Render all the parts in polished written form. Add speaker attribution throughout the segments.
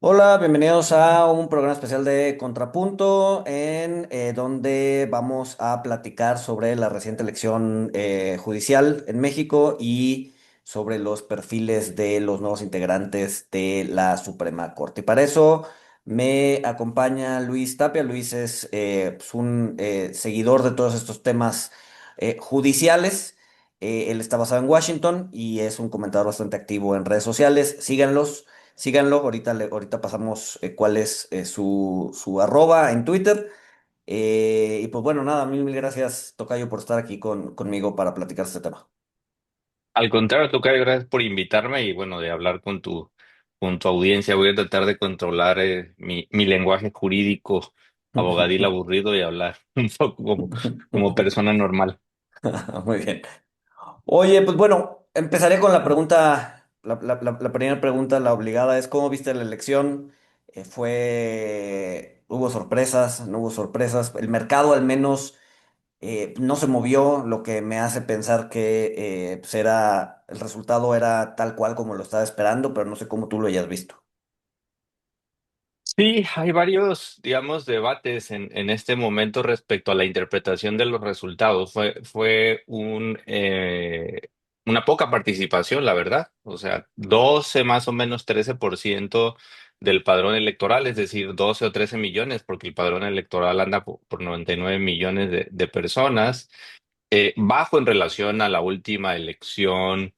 Speaker 1: Hola, bienvenidos a un programa especial de Contrapunto en donde vamos a platicar sobre la reciente elección judicial en México y sobre los perfiles de los nuevos integrantes de la Suprema Corte. Y para eso me acompaña Luis Tapia. Luis es pues, un seguidor de todos estos temas judiciales. Él está basado en Washington y es un comentador bastante activo en redes sociales. Síganlos. Síganlo, ahorita pasamos cuál es su arroba en Twitter. Y pues bueno, nada, mil gracias, Tocayo, por estar aquí conmigo para platicar este tema.
Speaker 2: Al contrario, Tocayo, gracias por invitarme y bueno, de hablar con tu audiencia. Voy a tratar de controlar mi lenguaje jurídico, abogadil aburrido y hablar un poco como persona normal.
Speaker 1: Muy bien. Oye, pues bueno, empezaré con la pregunta, la primera pregunta, la obligada, es ¿cómo viste la elección? ¿Hubo sorpresas? ¿No hubo sorpresas? El mercado al menos no se movió, lo que me hace pensar que el resultado era tal cual como lo estaba esperando, pero no sé cómo tú lo hayas visto.
Speaker 2: Sí, hay varios, digamos, debates en este momento respecto a la interpretación de los resultados. Fue una poca participación, la verdad. O sea, 12 más o menos 13% del padrón electoral, es decir, 12 o 13 millones, porque el padrón electoral anda por 99 millones de personas, bajo en relación a la última elección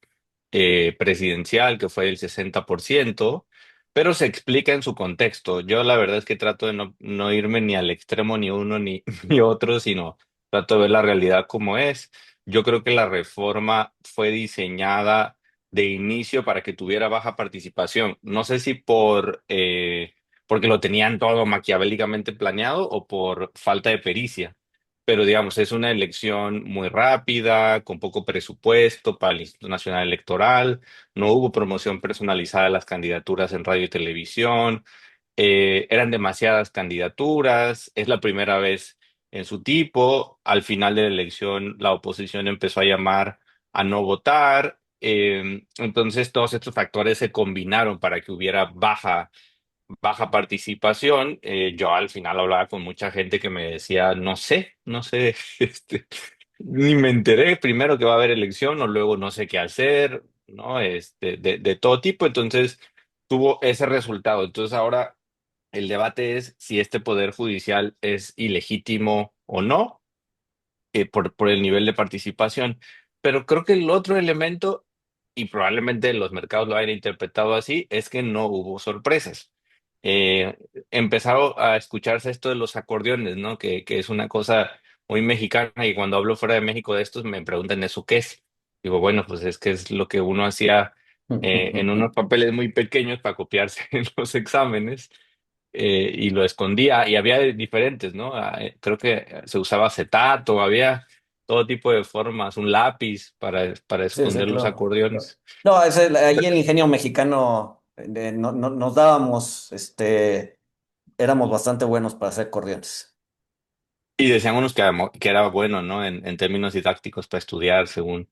Speaker 2: presidencial, que fue el 60%, pero se explica en su contexto. Yo la verdad es que trato de no irme ni al extremo ni uno ni, ni otro, sino trato de ver la realidad como es. Yo creo que la reforma fue diseñada de inicio para que tuviera baja participación. No sé si porque lo tenían todo maquiavélicamente planeado o por falta de pericia. Pero digamos, es una elección muy rápida, con poco presupuesto para el Instituto Nacional Electoral, no hubo promoción personalizada de las candidaturas en radio y televisión, eran demasiadas candidaturas, es la primera vez en su tipo, al final de la elección la oposición empezó a llamar a no votar, entonces todos estos factores se combinaron para que hubiera baja participación. Yo al final hablaba con mucha gente que me decía, no sé, ni me enteré primero que va a haber elección o luego no sé qué hacer, ¿no? De todo tipo. Entonces tuvo ese resultado. Entonces ahora el debate es si este poder judicial es ilegítimo o no, por el nivel de participación. Pero creo que el otro elemento, y probablemente los mercados lo hayan interpretado así, es que no hubo sorpresas. Eh, Empezaron a escucharse esto de los acordeones, ¿no? Que es una cosa muy mexicana y cuando hablo fuera de México de estos me preguntan eso qué es. Digo, bueno, pues es que es lo que uno hacía en unos papeles muy pequeños para copiarse en los exámenes, y lo escondía y había diferentes, ¿no? Creo que se usaba acetato, había todo tipo de formas, un lápiz para
Speaker 1: Sí, sí,
Speaker 2: esconder los
Speaker 1: claro.
Speaker 2: acordeones.
Speaker 1: No, ahí el ingenio mexicano nos dábamos, éramos bastante buenos para hacer corrientes.
Speaker 2: Y decían unos que era bueno, ¿no? En términos didácticos para estudiar, según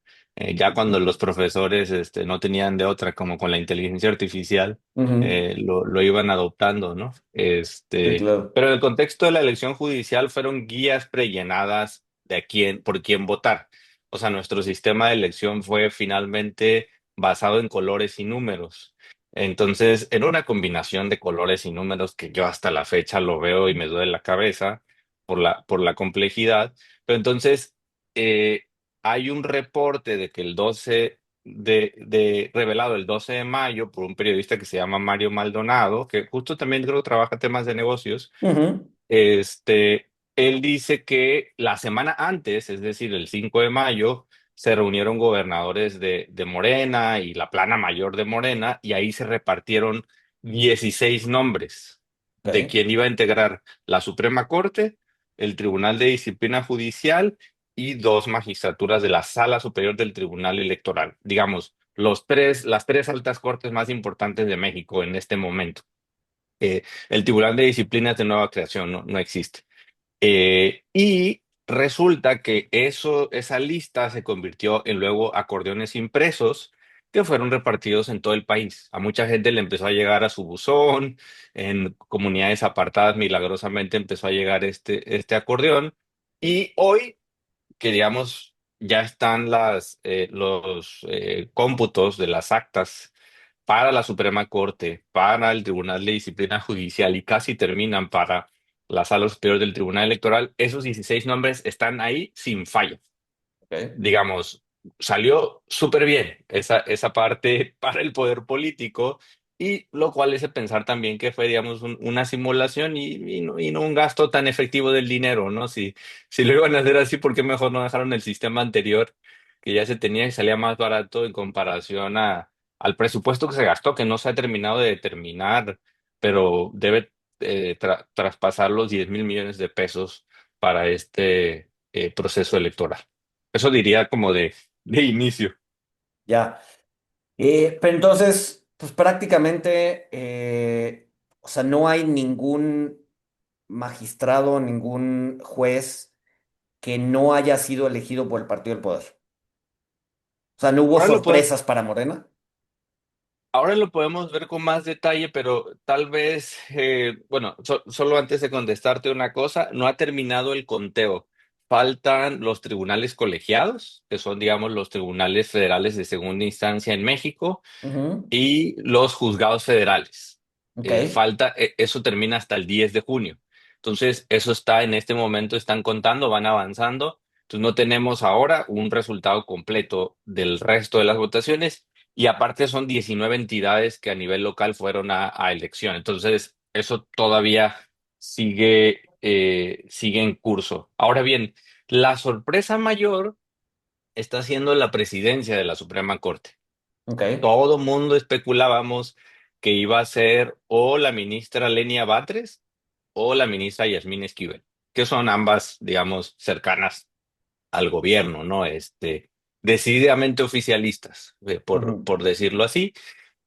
Speaker 2: ya cuando los profesores no tenían de otra, como con la inteligencia artificial,
Speaker 1: Ujú.
Speaker 2: lo iban adoptando, ¿no?
Speaker 1: Sí, claro.
Speaker 2: Pero en el contexto de la elección judicial fueron guías prellenadas por quién votar. O sea, nuestro sistema de elección fue finalmente basado en colores y números. Entonces, en una combinación de colores y números que yo hasta la fecha lo veo y me duele la cabeza por la complejidad. Pero entonces, eh, hay un reporte de que el 12 revelado el 12 de mayo por un periodista que se llama Mario Maldonado, que justo también creo que trabaja temas de negocios.
Speaker 1: Ujú.
Speaker 2: Él dice que la semana antes, es decir, el 5 de mayo, se reunieron gobernadores de Morena y la plana mayor de Morena y ahí se repartieron 16 nombres de
Speaker 1: Ok.
Speaker 2: quien iba a integrar la Suprema Corte, el Tribunal de Disciplina Judicial y dos magistraturas de la Sala Superior del Tribunal Electoral. Digamos, las tres altas cortes más importantes de México en este momento. El Tribunal de Disciplina es de nueva creación, no existe. Y resulta que esa lista se convirtió en luego acordeones impresos que fueron repartidos en todo el país. A mucha gente le empezó a llegar a su buzón, en comunidades apartadas milagrosamente empezó a llegar este acordeón. Y hoy que digamos ya están los cómputos de las actas para la Suprema Corte, para el Tribunal de Disciplina Judicial y casi terminan para la Sala Superior del Tribunal Electoral, esos 16 nombres están ahí sin falla.
Speaker 1: Ok.
Speaker 2: Digamos, salió súper bien esa parte para el poder político, y lo cual es pensar también que fue, digamos, una simulación y no un gasto tan efectivo del dinero, ¿no? Si lo iban a hacer así, ¿por qué mejor no dejaron el sistema anterior que ya se tenía y salía más barato en comparación al presupuesto que se gastó, que no se ha terminado de determinar, pero debe traspasar los 10.000 millones de pesos para este proceso electoral? Eso diría como de inicio.
Speaker 1: Ya. Pero entonces, pues prácticamente, o sea, no hay ningún magistrado, ningún juez que no haya sido elegido por el Partido del Poder. O sea, no hubo
Speaker 2: Ahora lo, po-
Speaker 1: sorpresas para Morena.
Speaker 2: ahora lo podemos ver con más detalle, pero tal vez, bueno, solo antes de contestarte una cosa, no ha terminado el conteo. Faltan los tribunales colegiados, que son, digamos, los tribunales federales de segunda instancia en México,
Speaker 1: Ujú.
Speaker 2: y los juzgados federales.
Speaker 1: Ok.
Speaker 2: Eso termina hasta el 10 de junio. Entonces, eso está en este momento, están contando, van avanzando. Entonces, no tenemos ahora un resultado completo del resto de las votaciones, y aparte son 19 entidades que a nivel local fueron a elección. Entonces, eso todavía sigue en curso. Ahora bien, la sorpresa mayor está siendo la presidencia de la Suprema Corte.
Speaker 1: Ok.
Speaker 2: Todo mundo especulábamos que iba a ser o la ministra Lenia Batres o la ministra Yasmín Esquivel, que son ambas, digamos, cercanas al gobierno, ¿no? Decididamente oficialistas,
Speaker 1: Ujú.
Speaker 2: por decirlo así.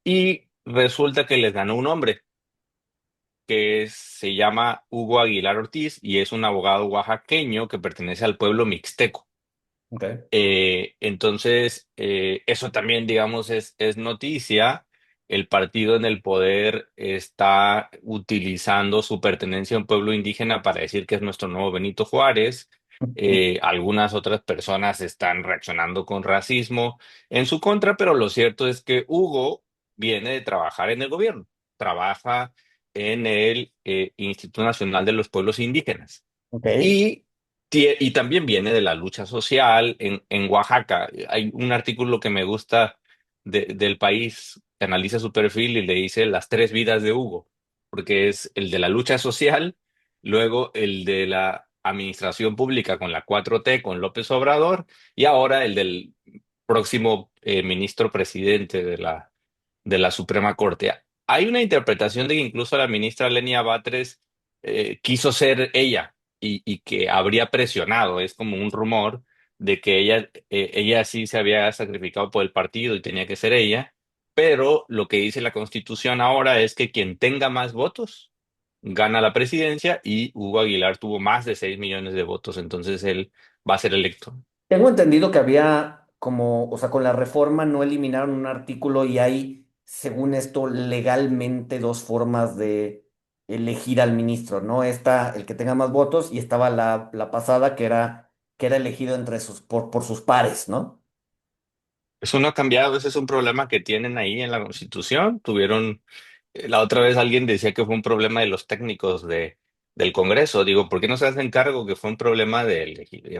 Speaker 2: Y resulta que les ganó un hombre se llama Hugo Aguilar Ortiz y es un abogado oaxaqueño que pertenece al pueblo mixteco.
Speaker 1: Ok.
Speaker 2: Eso también, digamos, es noticia. El partido en el poder está utilizando su pertenencia a un pueblo indígena para decir que es nuestro nuevo Benito Juárez. Algunas otras personas están reaccionando con racismo en su contra, pero lo cierto es que Hugo viene de trabajar en el gobierno, trabaja en el Instituto Nacional de los Pueblos Indígenas.
Speaker 1: Ok.
Speaker 2: Y, y también viene de la lucha social en Oaxaca. Hay un artículo que me gusta del País que analiza su perfil y le dice las tres vidas de Hugo, porque es el de la lucha social, luego el de la administración pública con la 4T, con López Obrador, y ahora el del próximo ministro presidente de la Suprema Corte. Hay una interpretación de que incluso la ministra Lenia Batres quiso ser ella y que habría presionado. Es como un rumor de que ella sí se había sacrificado por el partido y tenía que ser ella, pero lo que dice la Constitución ahora es que quien tenga más votos gana la presidencia, y Hugo Aguilar tuvo más de 6 millones de votos, entonces él va a ser electo.
Speaker 1: Tengo entendido que había como, o sea, con la reforma no eliminaron un artículo y hay, según esto, legalmente dos formas de elegir al ministro, ¿no? Está el que tenga más votos y estaba la pasada que era elegido entre por sus pares, ¿no?
Speaker 2: Eso no ha cambiado, ese es un problema que tienen ahí en la Constitución. La otra vez alguien decía que fue un problema de los técnicos del Congreso. Digo, ¿por qué no se hacen cargo que fue un problema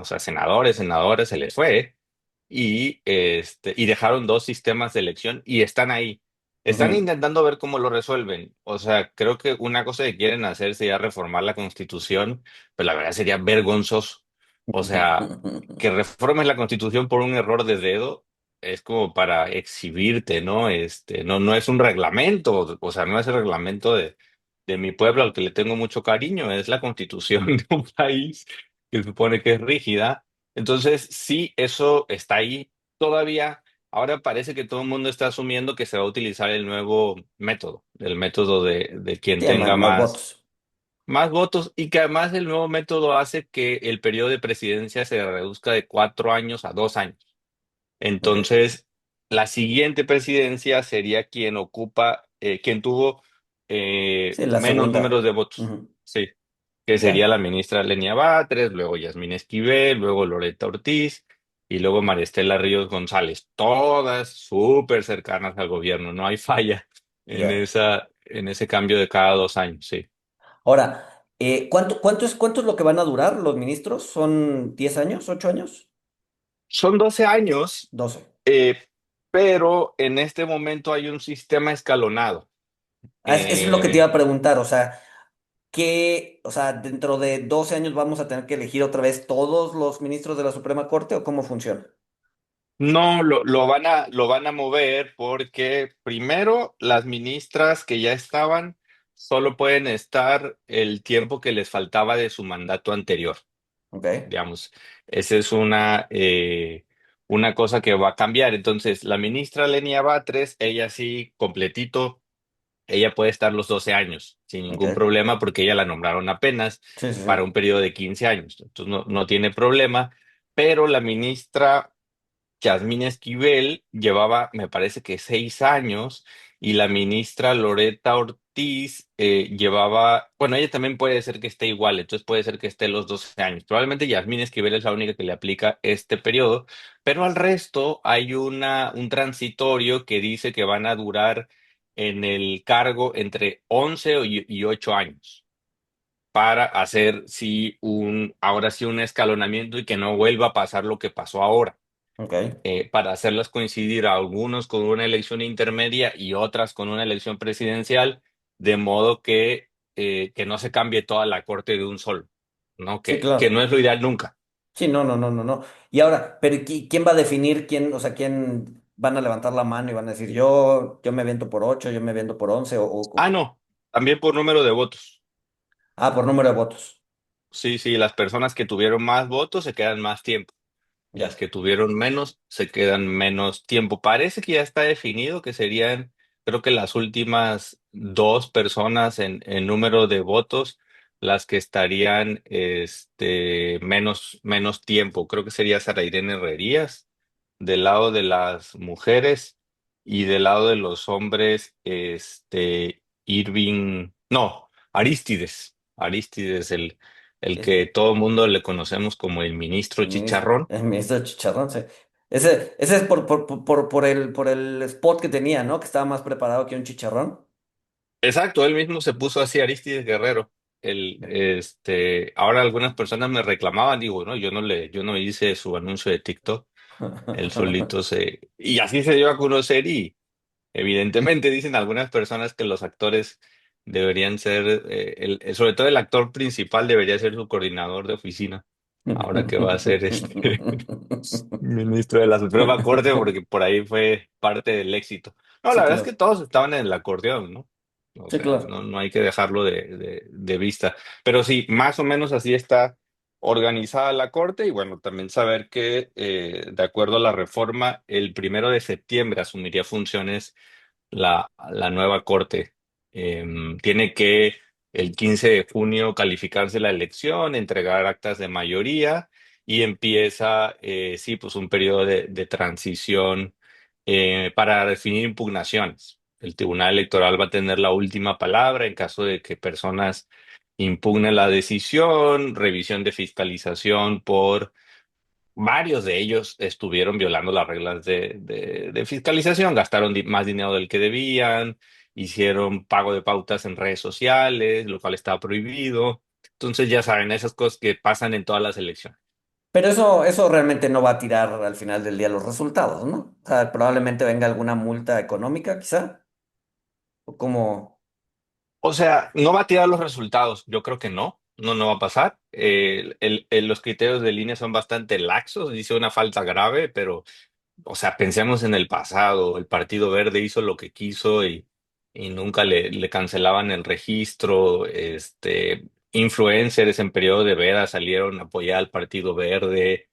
Speaker 2: o sea, senadores, se les fue? Y dejaron dos sistemas de elección y están ahí. Están
Speaker 1: Ujú.
Speaker 2: intentando ver cómo lo resuelven. O sea, creo que una cosa que quieren hacer sería reformar la Constitución, pero la verdad sería vergonzoso. O sea, que reformes la Constitución por un error de dedo es como para exhibirte, ¿no? No es un reglamento, o sea, no es el reglamento de mi pueblo al que le tengo mucho cariño, es la Constitución de un país que supone que es rígida. Entonces, sí, eso está ahí todavía. Ahora parece que todo el mundo está asumiendo que se va a utilizar el nuevo método, el método de quien
Speaker 1: Sí,
Speaker 2: tenga
Speaker 1: más
Speaker 2: más,
Speaker 1: votos.
Speaker 2: más votos, y que además el nuevo método hace que el periodo de presidencia se reduzca de 4 años a 2 años.
Speaker 1: Ok.
Speaker 2: Entonces, la siguiente presidencia sería quien ocupa, quien tuvo
Speaker 1: Sí, la
Speaker 2: menos números
Speaker 1: segunda.
Speaker 2: de votos,
Speaker 1: Ujú.
Speaker 2: sí, que sería
Speaker 1: Ya,
Speaker 2: la ministra Lenia Batres, luego Yasmín Esquivel, luego Loreta Ortiz y luego María Estela Ríos González, todas súper cercanas al gobierno, no hay falla
Speaker 1: ya.
Speaker 2: en ese cambio de cada 2 años, sí.
Speaker 1: Ahora, ¿cuánto es lo que van a durar los ministros? ¿Son 10 años, 8 años?
Speaker 2: Son 12 años,
Speaker 1: 12.
Speaker 2: eh, pero en este momento hay un sistema escalonado.
Speaker 1: Eso es lo que te
Speaker 2: Eh,
Speaker 1: iba a preguntar, o sea, o sea, dentro de 12 años vamos a tener que elegir otra vez todos los ministros de la Suprema Corte o cómo funciona?
Speaker 2: no, lo van a mover porque primero las ministras que ya estaban solo pueden estar el tiempo que les faltaba de su mandato anterior,
Speaker 1: Ok,
Speaker 2: digamos. Esa es una cosa que va a cambiar. Entonces, la ministra Lenia Batres, ella sí, completito, ella puede estar los 12 años sin ningún
Speaker 1: ok.
Speaker 2: problema porque ella la nombraron apenas
Speaker 1: Sí, sí,
Speaker 2: para
Speaker 1: sí.
Speaker 2: un periodo de 15 años. Entonces, no tiene problema. Pero la ministra Yasmín Esquivel llevaba, me parece que 6 años, y la ministra Loreta Ortiz llevaba, bueno, ella también puede ser que esté igual, entonces puede ser que esté los 12 años. Probablemente Yasmín Esquivel es la única que le aplica este periodo, pero al resto hay un transitorio que dice que van a durar en el cargo entre 11 y 8 años para hacer sí ahora sí un escalonamiento y que no vuelva a pasar lo que pasó ahora,
Speaker 1: Ok.
Speaker 2: para hacerlas coincidir a algunos con una elección intermedia y otras con una elección presidencial, de modo que no se cambie toda la corte de un solo, ¿no?
Speaker 1: Sí,
Speaker 2: Que no
Speaker 1: claro.
Speaker 2: es lo ideal nunca.
Speaker 1: Sí, no, no, no, no, no. Y ahora, pero ¿quién va a definir quién, o sea, quién van a levantar la mano y van a decir yo me viento por 8, yo me viento por 11
Speaker 2: Ah, no, también por número de votos.
Speaker 1: por número de votos?
Speaker 2: Sí, sí, las personas que tuvieron más votos se quedan más tiempo. Las
Speaker 1: Ya,
Speaker 2: que tuvieron menos se quedan menos tiempo. Parece que ya está definido que serían, creo que las últimas dos personas en número de votos las que estarían menos tiempo. Creo que sería Sara Irene Herrerías del lado de las mujeres y del lado de los hombres, Irving, no, Arístides. Arístides, el que
Speaker 1: este,
Speaker 2: todo el mundo le conocemos como el ministro Chicharrón.
Speaker 1: el ministro de Chicharrón, sí. Ese es por el spot que tenía, ¿no? Que estaba más preparado que un chicharrón.
Speaker 2: Exacto, él mismo se puso así, Arístides Guerrero. Ahora algunas personas me reclamaban, digo, no, yo no hice su anuncio de TikTok, él solito y así se dio a conocer y evidentemente dicen algunas personas que los actores deberían ser, sobre todo el actor principal debería ser su coordinador de oficina, ahora que va a ser ministro de la Suprema Corte, porque por ahí fue parte del éxito. No, la
Speaker 1: Sí,
Speaker 2: verdad es que
Speaker 1: claro.
Speaker 2: todos estaban en el acordeón, ¿no? O
Speaker 1: Sí,
Speaker 2: sea,
Speaker 1: claro.
Speaker 2: no hay que dejarlo de vista. Pero sí, más o menos así está organizada la Corte y bueno, también saber que de acuerdo a la reforma, el 1 de septiembre asumiría funciones la nueva Corte. Tiene que el 15 de junio calificarse la elección, entregar actas de mayoría y empieza, sí, pues un periodo de transición para definir impugnaciones. El Tribunal Electoral va a tener la última palabra en caso de que personas impugnen la decisión, revisión de fiscalización por varios de ellos estuvieron violando las reglas de fiscalización, gastaron más dinero del que debían, hicieron pago de pautas en redes sociales, lo cual estaba prohibido. Entonces ya saben, esas cosas que pasan en todas las elecciones.
Speaker 1: Pero eso realmente no va a tirar al final del día los resultados, ¿no? O sea, probablemente venga alguna multa económica, quizá. O como.
Speaker 2: O sea, no va a tirar los resultados, yo creo que no va a pasar. Los criterios de línea son bastante laxos, dice una falta grave, pero o sea, pensemos en el pasado, el Partido Verde hizo lo que quiso y nunca le cancelaban el registro, influencers en periodo de veda salieron a apoyar al Partido Verde,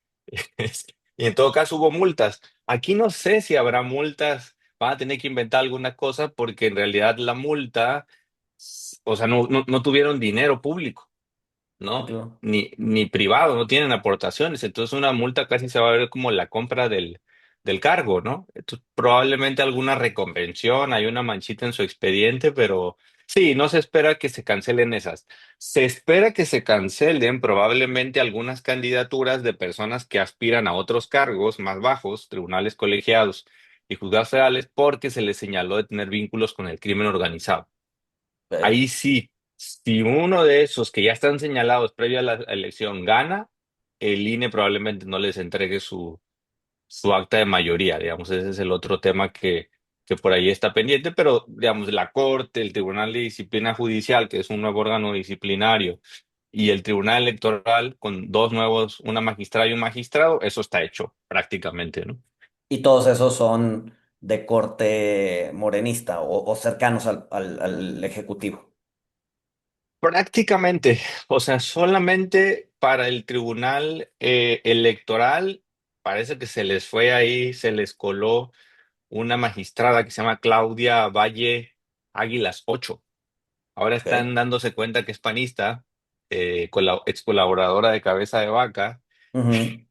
Speaker 2: y en todo caso hubo multas. Aquí no sé si habrá multas, van a tener que inventar alguna cosa porque en realidad la multa, o sea, no tuvieron dinero público,
Speaker 1: Sí,
Speaker 2: ¿no?
Speaker 1: claro.
Speaker 2: Ni privado, no tienen aportaciones, entonces una multa casi se va a ver como la compra del cargo, ¿no? Entonces, probablemente alguna reconvención, hay una manchita en su expediente, pero sí, no se espera que se cancelen esas. Se espera que se cancelen probablemente algunas candidaturas de personas que aspiran a otros cargos más bajos, tribunales colegiados y juzgados federales, porque se les señaló de tener vínculos con el crimen organizado.
Speaker 1: Ok.
Speaker 2: Ahí sí, si uno de esos que ya están señalados previo a la elección gana, el INE probablemente no les entregue su acta de mayoría, digamos, ese es el otro tema que por ahí está pendiente, pero digamos, la Corte, el Tribunal de Disciplina Judicial, que es un nuevo órgano disciplinario, y el Tribunal Electoral con dos nuevos, una magistrada y un magistrado, eso está hecho prácticamente, ¿no?
Speaker 1: Y todos esos son de corte morenista o cercanos al Ejecutivo.
Speaker 2: Prácticamente, o sea, solamente para el Tribunal Electoral parece que se les fue ahí, se les coló una magistrada que se llama Claudia Valle Águilas Ocho. Ahora
Speaker 1: Ok.
Speaker 2: están dándose cuenta que es panista, ex colaboradora de Cabeza de Vaca,
Speaker 1: Ujú.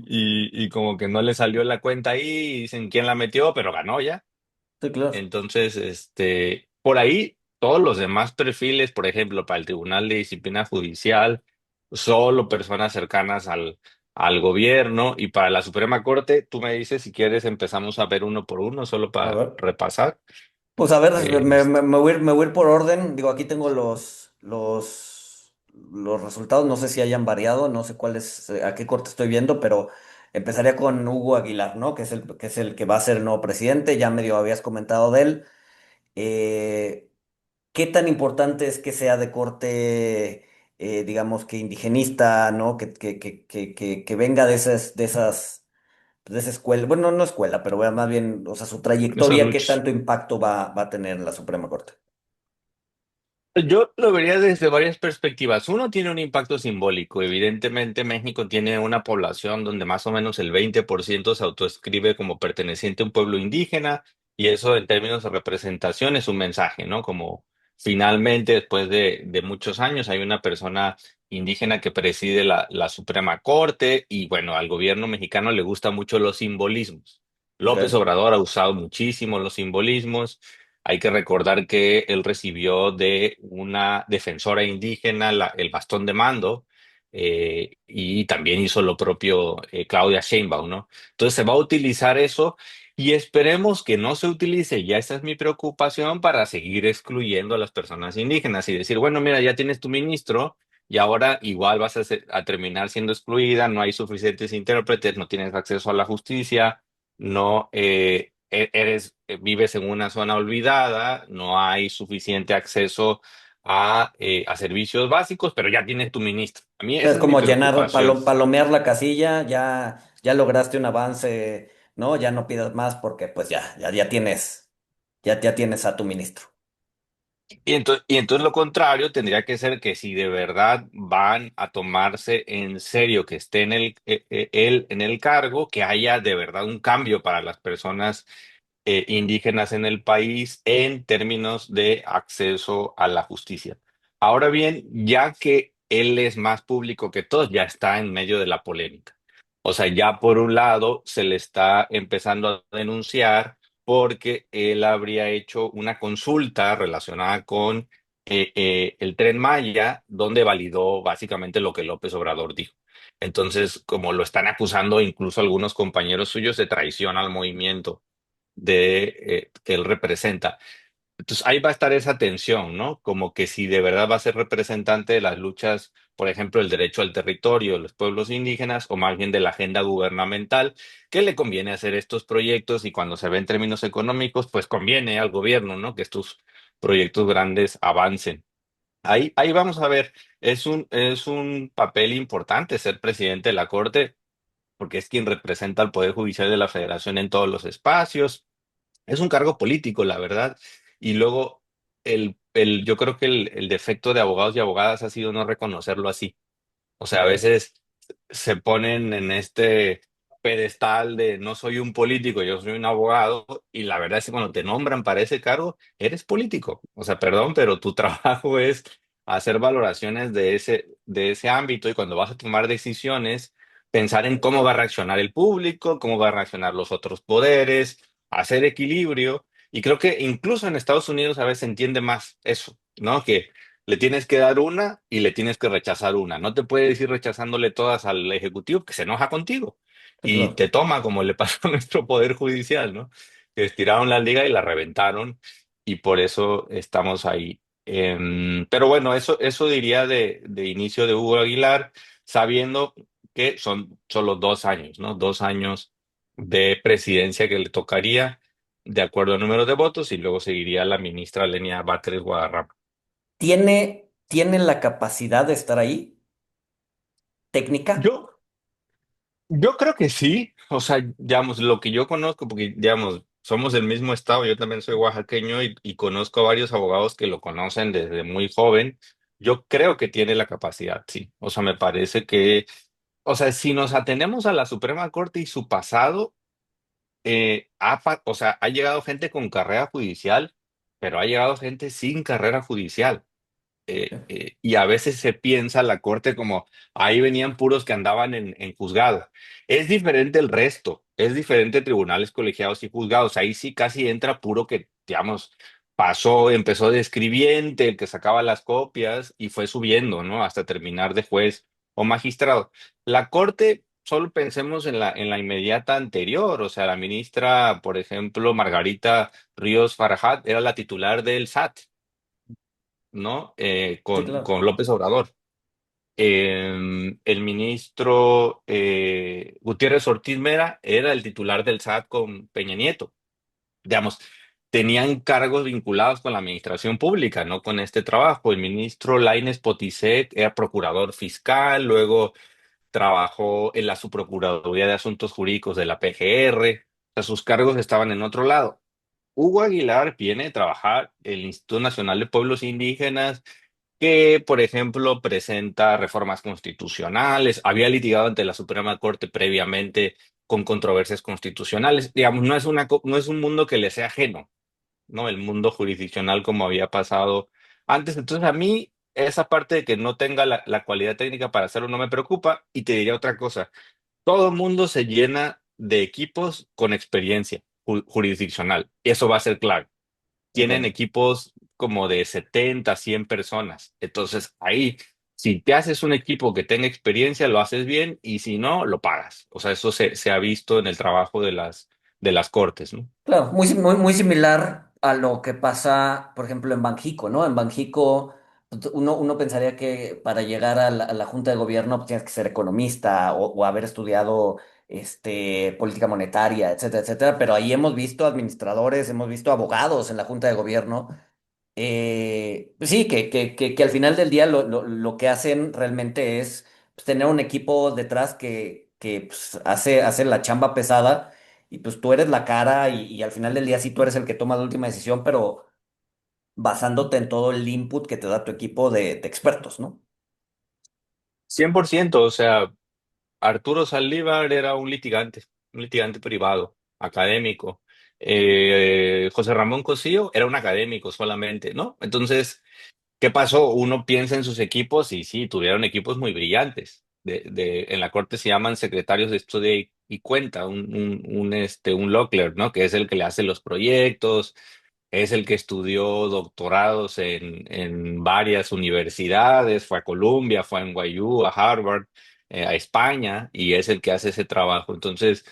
Speaker 2: y como que no le salió la cuenta ahí, y dicen quién la metió, pero ganó ya.
Speaker 1: Sí, claro.
Speaker 2: Entonces, por ahí, todos los demás perfiles, por ejemplo, para el Tribunal de Disciplina Judicial, solo personas cercanas al gobierno, y para la Suprema Corte, tú me dices si quieres empezamos a ver uno por uno, solo
Speaker 1: A
Speaker 2: para
Speaker 1: ver.
Speaker 2: repasar.
Speaker 1: Pues a ver,
Speaker 2: Eh,
Speaker 1: me voy a ir por orden. Digo, aquí tengo los resultados. No sé si hayan variado, no sé cuál es, a qué corte estoy viendo, pero empezaría con Hugo Aguilar, ¿no? Que es el que va a ser el nuevo presidente. Ya medio habías comentado de él. Eh, ¿Qué tan importante es que sea de corte, digamos que indigenista, ¿no? Que venga de esa escuela, bueno, no escuela, pero vea más bien, o sea, su
Speaker 2: Esa
Speaker 1: trayectoria, qué
Speaker 2: lucha.
Speaker 1: tanto impacto va a tener en la Suprema Corte.
Speaker 2: Yo lo vería desde varias perspectivas. Uno tiene un impacto simbólico. Evidentemente, México tiene una población donde más o menos el 20% se autoescribe como perteneciente a un pueblo indígena, y eso en términos de representación es un mensaje, ¿no? Como finalmente, después de muchos años, hay una persona indígena que preside la Suprema Corte, y bueno, al gobierno mexicano le gustan mucho los simbolismos. López
Speaker 1: Ok.
Speaker 2: Obrador ha usado muchísimo los simbolismos. Hay que recordar que él recibió de una defensora indígena el bastón de mando, y también hizo lo propio Claudia Sheinbaum, ¿no? Entonces se va a utilizar eso, y esperemos que no se utilice, ya esa es mi preocupación, para seguir excluyendo a las personas indígenas y decir, bueno, mira, ya tienes tu ministro y ahora igual vas a terminar siendo excluida, no hay suficientes intérpretes, no tienes acceso a la justicia, no vives en una zona olvidada, no hay suficiente acceso a servicios básicos, pero ya tienes tu ministro. A mí
Speaker 1: O sea,
Speaker 2: esa
Speaker 1: es
Speaker 2: es mi
Speaker 1: como llenar,
Speaker 2: preocupación.
Speaker 1: palomear la casilla, ya lograste un avance, ¿no? Ya no pidas más porque pues ya tienes a tu ministro.
Speaker 2: Y entonces lo contrario tendría que ser que si de verdad van a tomarse en serio que esté él en el cargo, que haya de verdad un cambio para las personas indígenas en el país en términos de acceso a la justicia. Ahora bien, ya que él es más público que todos, ya está en medio de la polémica. O sea, ya por un lado se le está empezando a denunciar porque él habría hecho una consulta relacionada con el Tren Maya, donde validó básicamente lo que López Obrador dijo. Entonces, como lo están acusando incluso algunos compañeros suyos de traición al movimiento que él representa. Entonces ahí va a estar esa tensión, ¿no? Como que si de verdad va a ser representante de las luchas, por ejemplo, el derecho al territorio de los pueblos indígenas, o más bien de la agenda gubernamental, que le conviene hacer estos proyectos, y cuando se ve en términos económicos, pues conviene al gobierno, ¿no? Que estos proyectos grandes avancen. Ahí vamos a ver, es un papel importante ser presidente de la Corte, porque es quien representa al Poder Judicial de la Federación en todos los espacios. Es un cargo político, la verdad. Y luego, yo creo que el defecto de abogados y abogadas ha sido no reconocerlo así. O sea, a
Speaker 1: Ok.
Speaker 2: veces se ponen en este pedestal de no soy un político, yo soy un abogado, y la verdad es que cuando te nombran para ese cargo, eres político. O sea, perdón, pero tu trabajo es hacer valoraciones de ese ámbito, y cuando vas a tomar decisiones, pensar en cómo va a reaccionar el público, cómo va a reaccionar los otros poderes, hacer equilibrio. Y creo que incluso en Estados Unidos a veces se entiende más eso, ¿no? Que le tienes que dar una y le tienes que rechazar una. No te puedes ir rechazándole todas al ejecutivo que se enoja contigo
Speaker 1: Sí,
Speaker 2: y
Speaker 1: claro.
Speaker 2: te toma como le pasó a nuestro poder judicial, ¿no? Que estiraron la liga y la reventaron y por eso estamos ahí. Pero bueno, eso diría de inicio de Hugo Aguilar, sabiendo que son solo 2 años, ¿no? 2 años de presidencia que le tocaría de acuerdo al número de votos y luego seguiría la ministra Lenia Batres Guadarrama.
Speaker 1: ¿Tiene la capacidad de estar ahí? ¿Técnica?
Speaker 2: Yo, yo creo que sí, o sea, digamos, lo que yo conozco, porque, digamos, somos del mismo estado, yo también soy oaxaqueño y conozco a varios abogados que lo conocen desde muy joven, yo creo que tiene la capacidad, sí, o sea, me parece que, o sea, si nos atenemos a la Suprema Corte y su pasado, o sea, ha llegado gente con carrera judicial, pero ha llegado gente sin carrera judicial. Y a veces se piensa la corte como ahí venían puros que andaban en juzgado. Es diferente el resto, es diferente tribunales colegiados y juzgados. Ahí sí casi entra puro que, digamos, empezó de escribiente, el que sacaba las copias y fue subiendo, ¿no? Hasta terminar de juez o magistrado. La corte, solo pensemos en la inmediata anterior, o sea, la ministra, por ejemplo, Margarita Ríos Farajat, era la titular del SAT, ¿no?
Speaker 1: Sí,
Speaker 2: Con
Speaker 1: claro.
Speaker 2: López Obrador. El ministro Gutiérrez Ortiz Mera era el titular del SAT con Peña Nieto. Digamos, tenían cargos vinculados con la administración pública, no con este trabajo. El ministro Lainez Potisek era procurador fiscal, luego trabajó en la Subprocuraduría de Asuntos Jurídicos de la PGR. O sea, sus cargos estaban en otro lado. Hugo Aguilar viene a trabajar en el Instituto Nacional de Pueblos Indígenas, que, por ejemplo, presenta reformas constitucionales, había litigado ante la Suprema Corte previamente con controversias constitucionales. Digamos, no es un mundo que le sea ajeno, ¿no? El mundo jurisdiccional como había pasado antes. Entonces, a mí esa parte de que no tenga la cualidad técnica para hacerlo no me preocupa. Y te diría otra cosa, todo el mundo se llena de equipos con experiencia jurisdiccional. Eso va a ser clave. Tienen
Speaker 1: Entiendo.
Speaker 2: equipos como de 70, 100 personas. Entonces, ahí, si te haces un equipo que tenga experiencia, lo haces bien y si no, lo pagas. O sea, eso se ha visto en el trabajo de las cortes, ¿no?
Speaker 1: Claro, muy similar a lo que pasa, por ejemplo, en Banxico, ¿no? En Banxico, pues, uno pensaría que para llegar a la Junta de Gobierno pues, tienes que ser economista o haber estudiado política monetaria, etcétera, etcétera, pero ahí hemos visto administradores, hemos visto abogados en la Junta de Gobierno. Pues sí, que al final del día lo que hacen realmente es pues, tener un equipo detrás que pues, hace la chamba pesada y pues tú eres la cara y al final del día sí tú eres el que toma la última decisión, pero basándote en todo el input que te da tu equipo de expertos, ¿no?
Speaker 2: 100%, o sea, Arturo Saldívar era un litigante privado, académico. José Ramón Cosío era un académico solamente, ¿no? Entonces, ¿qué pasó? Uno piensa en sus equipos y sí, tuvieron equipos muy brillantes. En la corte se llaman secretarios de estudio y cuenta, un Lockler, ¿no? Que es el que le hace los proyectos, es el que estudió doctorados en varias universidades, fue a Columbia, fue a NYU, a Harvard, a España, y es el que hace ese trabajo. Entonces,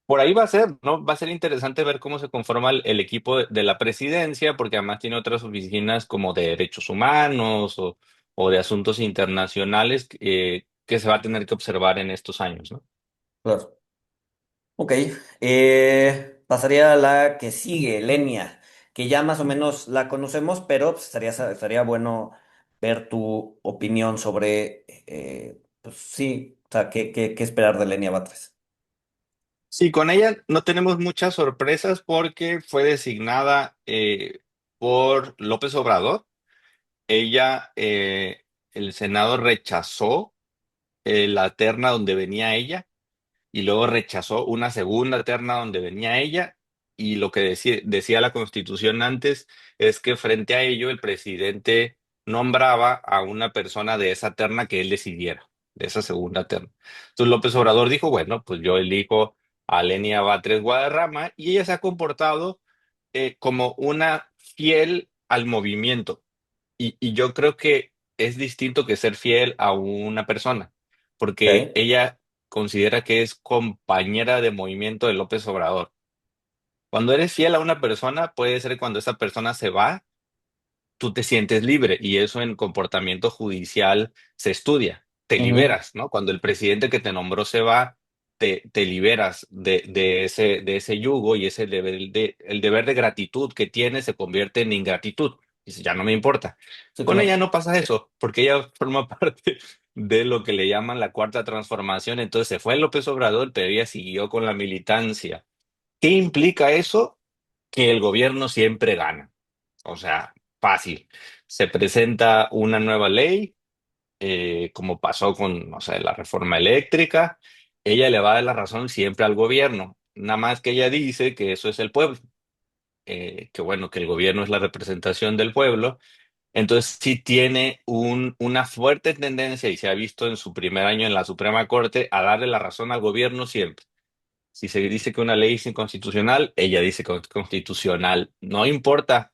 Speaker 2: por ahí va a ser, ¿no? Va a ser interesante ver cómo se conforma el equipo de la presidencia, porque además tiene otras oficinas como de derechos humanos o de asuntos internacionales que se va a tener que observar en estos años, ¿no?
Speaker 1: Claro. Ok, pasaría a la que sigue, Lenia, que ya más o menos la conocemos, pero pues, estaría bueno ver tu opinión sobre, pues sí, o sea, qué esperar de Lenia Batres.
Speaker 2: Sí, con ella no tenemos muchas sorpresas porque fue designada por López Obrador. Ella, el Senado rechazó la terna donde venía ella y luego rechazó una segunda terna donde venía ella y lo que decía la Constitución antes es que frente a ello el presidente nombraba a una persona de esa terna que él decidiera. de esa segunda terna. Entonces López Obrador dijo, bueno, pues yo elijo a Lenia Batres Guadarrama y ella se ha comportado como una fiel al movimiento. Y yo creo que es distinto que ser fiel a una persona, porque
Speaker 1: Ok.
Speaker 2: ella considera que es compañera de movimiento de López Obrador. Cuando eres fiel a una persona, puede ser cuando esa persona se va, tú te sientes libre y eso en comportamiento judicial se estudia. Te
Speaker 1: Ujú.
Speaker 2: liberas, ¿no? Cuando el presidente que te nombró se va, te liberas de ese yugo y ese el deber de gratitud que tienes se convierte en ingratitud. Dice, ya no me importa.
Speaker 1: Sí,
Speaker 2: Con ella
Speaker 1: claro.
Speaker 2: no pasa eso, porque ella forma parte de lo que le llaman la cuarta transformación. Entonces se fue López Obrador, pero ella siguió con la militancia. ¿Qué implica eso? Que el gobierno siempre gana. O sea, fácil. Se presenta una nueva ley, como pasó con, no sé, la reforma eléctrica. Ella le va a dar la razón siempre al gobierno. Nada más que ella dice que eso es el pueblo, que bueno, que el gobierno es la representación del pueblo. Entonces sí tiene una fuerte tendencia, y se ha visto en su primer año en la Suprema Corte, a darle la razón al gobierno siempre. Si se dice que una ley es inconstitucional, ella dice que es constitucional. No importa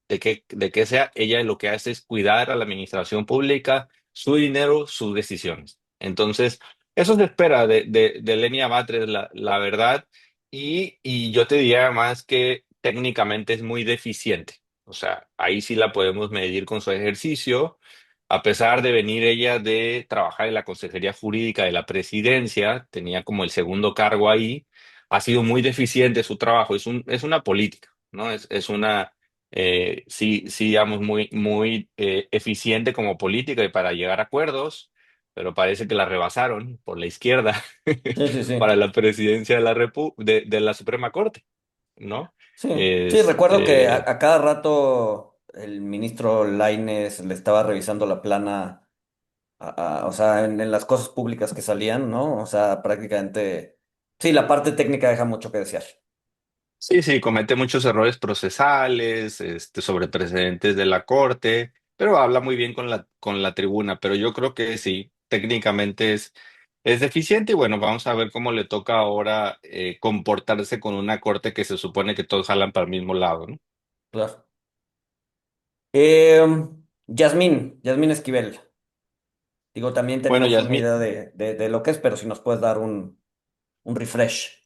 Speaker 2: de qué sea, ella lo que hace es cuidar a la administración pública, su dinero, sus decisiones. Entonces, eso se espera de Lenia Batres, la verdad, y yo te diría más que técnicamente es muy deficiente. O sea, ahí sí la podemos medir con su ejercicio. A pesar de venir ella de trabajar en la Consejería Jurídica de la Presidencia, tenía como el segundo cargo ahí, ha sido muy deficiente su trabajo. Es una política, ¿no? Es una sí, sí, digamos, muy eficiente como política y para llegar a acuerdos, pero parece que la rebasaron por la izquierda
Speaker 1: Sí, sí, sí.
Speaker 2: para la presidencia de de la Suprema Corte, ¿no?
Speaker 1: Sí, sí, recuerdo que
Speaker 2: Este,
Speaker 1: a cada rato el ministro Lainez le estaba revisando la plana, o sea, en las cosas públicas que salían, ¿no? O sea, prácticamente, sí, la parte técnica deja mucho que desear.
Speaker 2: sí, sí, comete muchos errores procesales, sobre precedentes de la Corte, pero habla muy bien con con la tribuna, pero yo creo que sí, técnicamente es deficiente y bueno, vamos a ver cómo le toca ahora comportarse con una Corte que se supone que todos jalan para el mismo lado, ¿no?
Speaker 1: Claro. Yasmín Esquivel. Digo, también
Speaker 2: Bueno,
Speaker 1: tenemos una
Speaker 2: Yasmín,
Speaker 1: idea de lo que es, pero si nos puedes dar un refresh.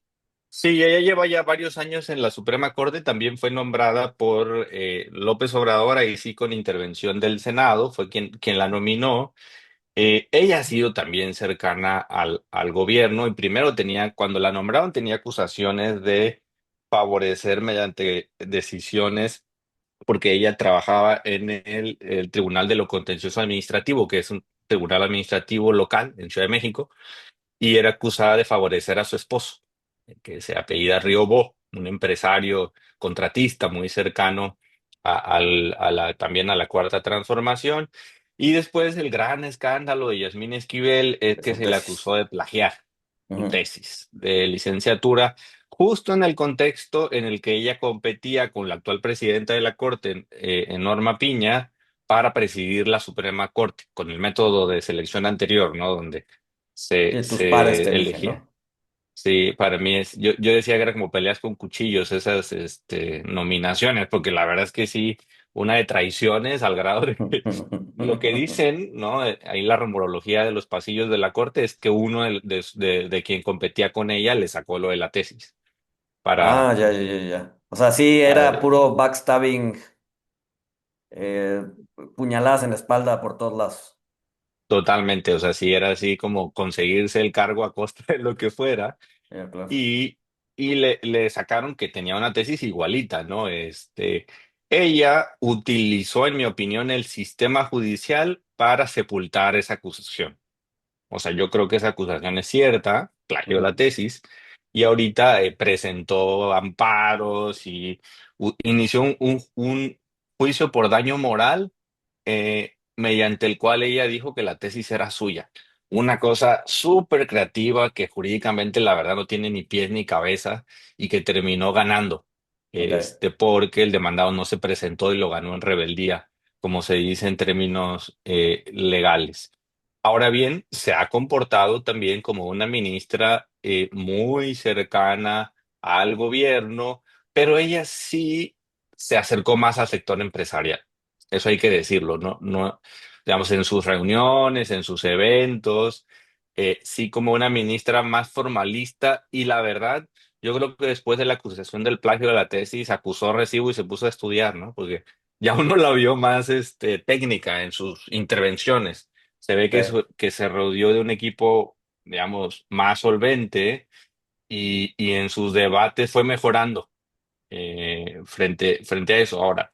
Speaker 2: sí, ella lleva ya varios años en la Suprema Corte, también fue nombrada por López Obrador, ahí sí con intervención del Senado, fue quien la nominó. Ella ha sido también cercana al gobierno y primero tenía, cuando la nombraron, tenía acusaciones de favorecer mediante decisiones, porque ella trabajaba en el Tribunal de lo Contencioso Administrativo, que es un tribunal administrativo local en Ciudad de México, y era acusada de favorecer a su esposo, que se apellida Riobó, un empresario contratista muy cercano también a la Cuarta Transformación. Y después el gran escándalo de Yasmín Esquivel es
Speaker 1: De
Speaker 2: que
Speaker 1: su
Speaker 2: se le
Speaker 1: tesis.
Speaker 2: acusó de plagiar su
Speaker 1: Ujú.
Speaker 2: tesis de licenciatura, justo en el contexto en el que ella competía con la actual presidenta de la Corte, Norma Piña, para presidir la Suprema Corte, con el método de selección anterior, ¿no? Donde
Speaker 1: Y tus pares te
Speaker 2: se
Speaker 1: eligen,
Speaker 2: elegía.
Speaker 1: ¿no?
Speaker 2: Sí, para mí yo decía que era como peleas con cuchillos esas nominaciones, porque la verdad es que sí, una de traiciones al grado de que lo que dicen, ¿no? Ahí la rumorología de los pasillos de la corte es que uno de quien competía con ella le sacó lo de la tesis
Speaker 1: Ah,
Speaker 2: para,
Speaker 1: ya, ya, ya, ya. O sea, sí, era
Speaker 2: para
Speaker 1: puro backstabbing, eh, puñaladas en la espalda por todos lados.
Speaker 2: totalmente, o sea, sí era así como conseguirse el cargo a costa de lo que fuera.
Speaker 1: Ya, claro.
Speaker 2: y, y le sacaron que tenía una tesis igualita, ¿no? Ella utilizó, en mi opinión, el sistema judicial para sepultar esa acusación. O sea, yo creo que esa acusación es cierta, plagió la
Speaker 1: Ujú.
Speaker 2: tesis, y ahorita presentó amparos y inició un juicio por daño moral mediante el cual ella dijo que la tesis era suya. Una cosa súper creativa que jurídicamente la verdad no tiene ni pies ni cabeza y que terminó ganando,
Speaker 1: Ok.
Speaker 2: porque el demandado no se presentó y lo ganó en rebeldía, como se dice en términos legales. Ahora bien, se ha comportado también como una ministra muy cercana al gobierno, pero ella sí se acercó más al sector empresarial. Eso hay que decirlo, ¿no? No, digamos, en sus reuniones, en sus eventos, sí como una ministra más formalista y la verdad, yo creo que después de la acusación del plagio de la tesis, acusó recibo y se puso a estudiar, ¿no? Porque ya uno la vio más técnica en sus intervenciones. Se ve que,
Speaker 1: Ok.
Speaker 2: que se rodeó de un equipo, digamos, más solvente y en sus debates fue mejorando frente a eso. Ahora,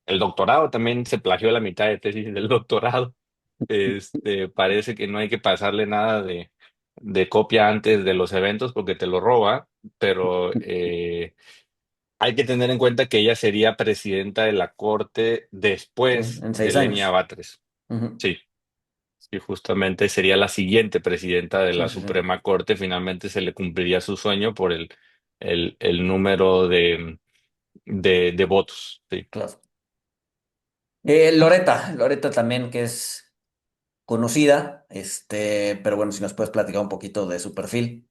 Speaker 2: el doctorado también se plagió la mitad de tesis del doctorado. Parece que no hay que pasarle nada de copia antes de los eventos porque te lo roba, pero hay que tener en cuenta que ella sería presidenta de la corte
Speaker 1: Sí,
Speaker 2: después
Speaker 1: en
Speaker 2: de
Speaker 1: seis
Speaker 2: Lenia
Speaker 1: años.
Speaker 2: Batres.
Speaker 1: Ujú.
Speaker 2: Sí. Y justamente sería la siguiente presidenta de
Speaker 1: Sí,
Speaker 2: la
Speaker 1: sí, sí.
Speaker 2: Suprema Corte. Finalmente se le cumpliría su sueño por el número de votos. Sí.
Speaker 1: Claro. Loreta también, que es conocida, pero bueno, si nos puedes platicar un poquito de su perfil.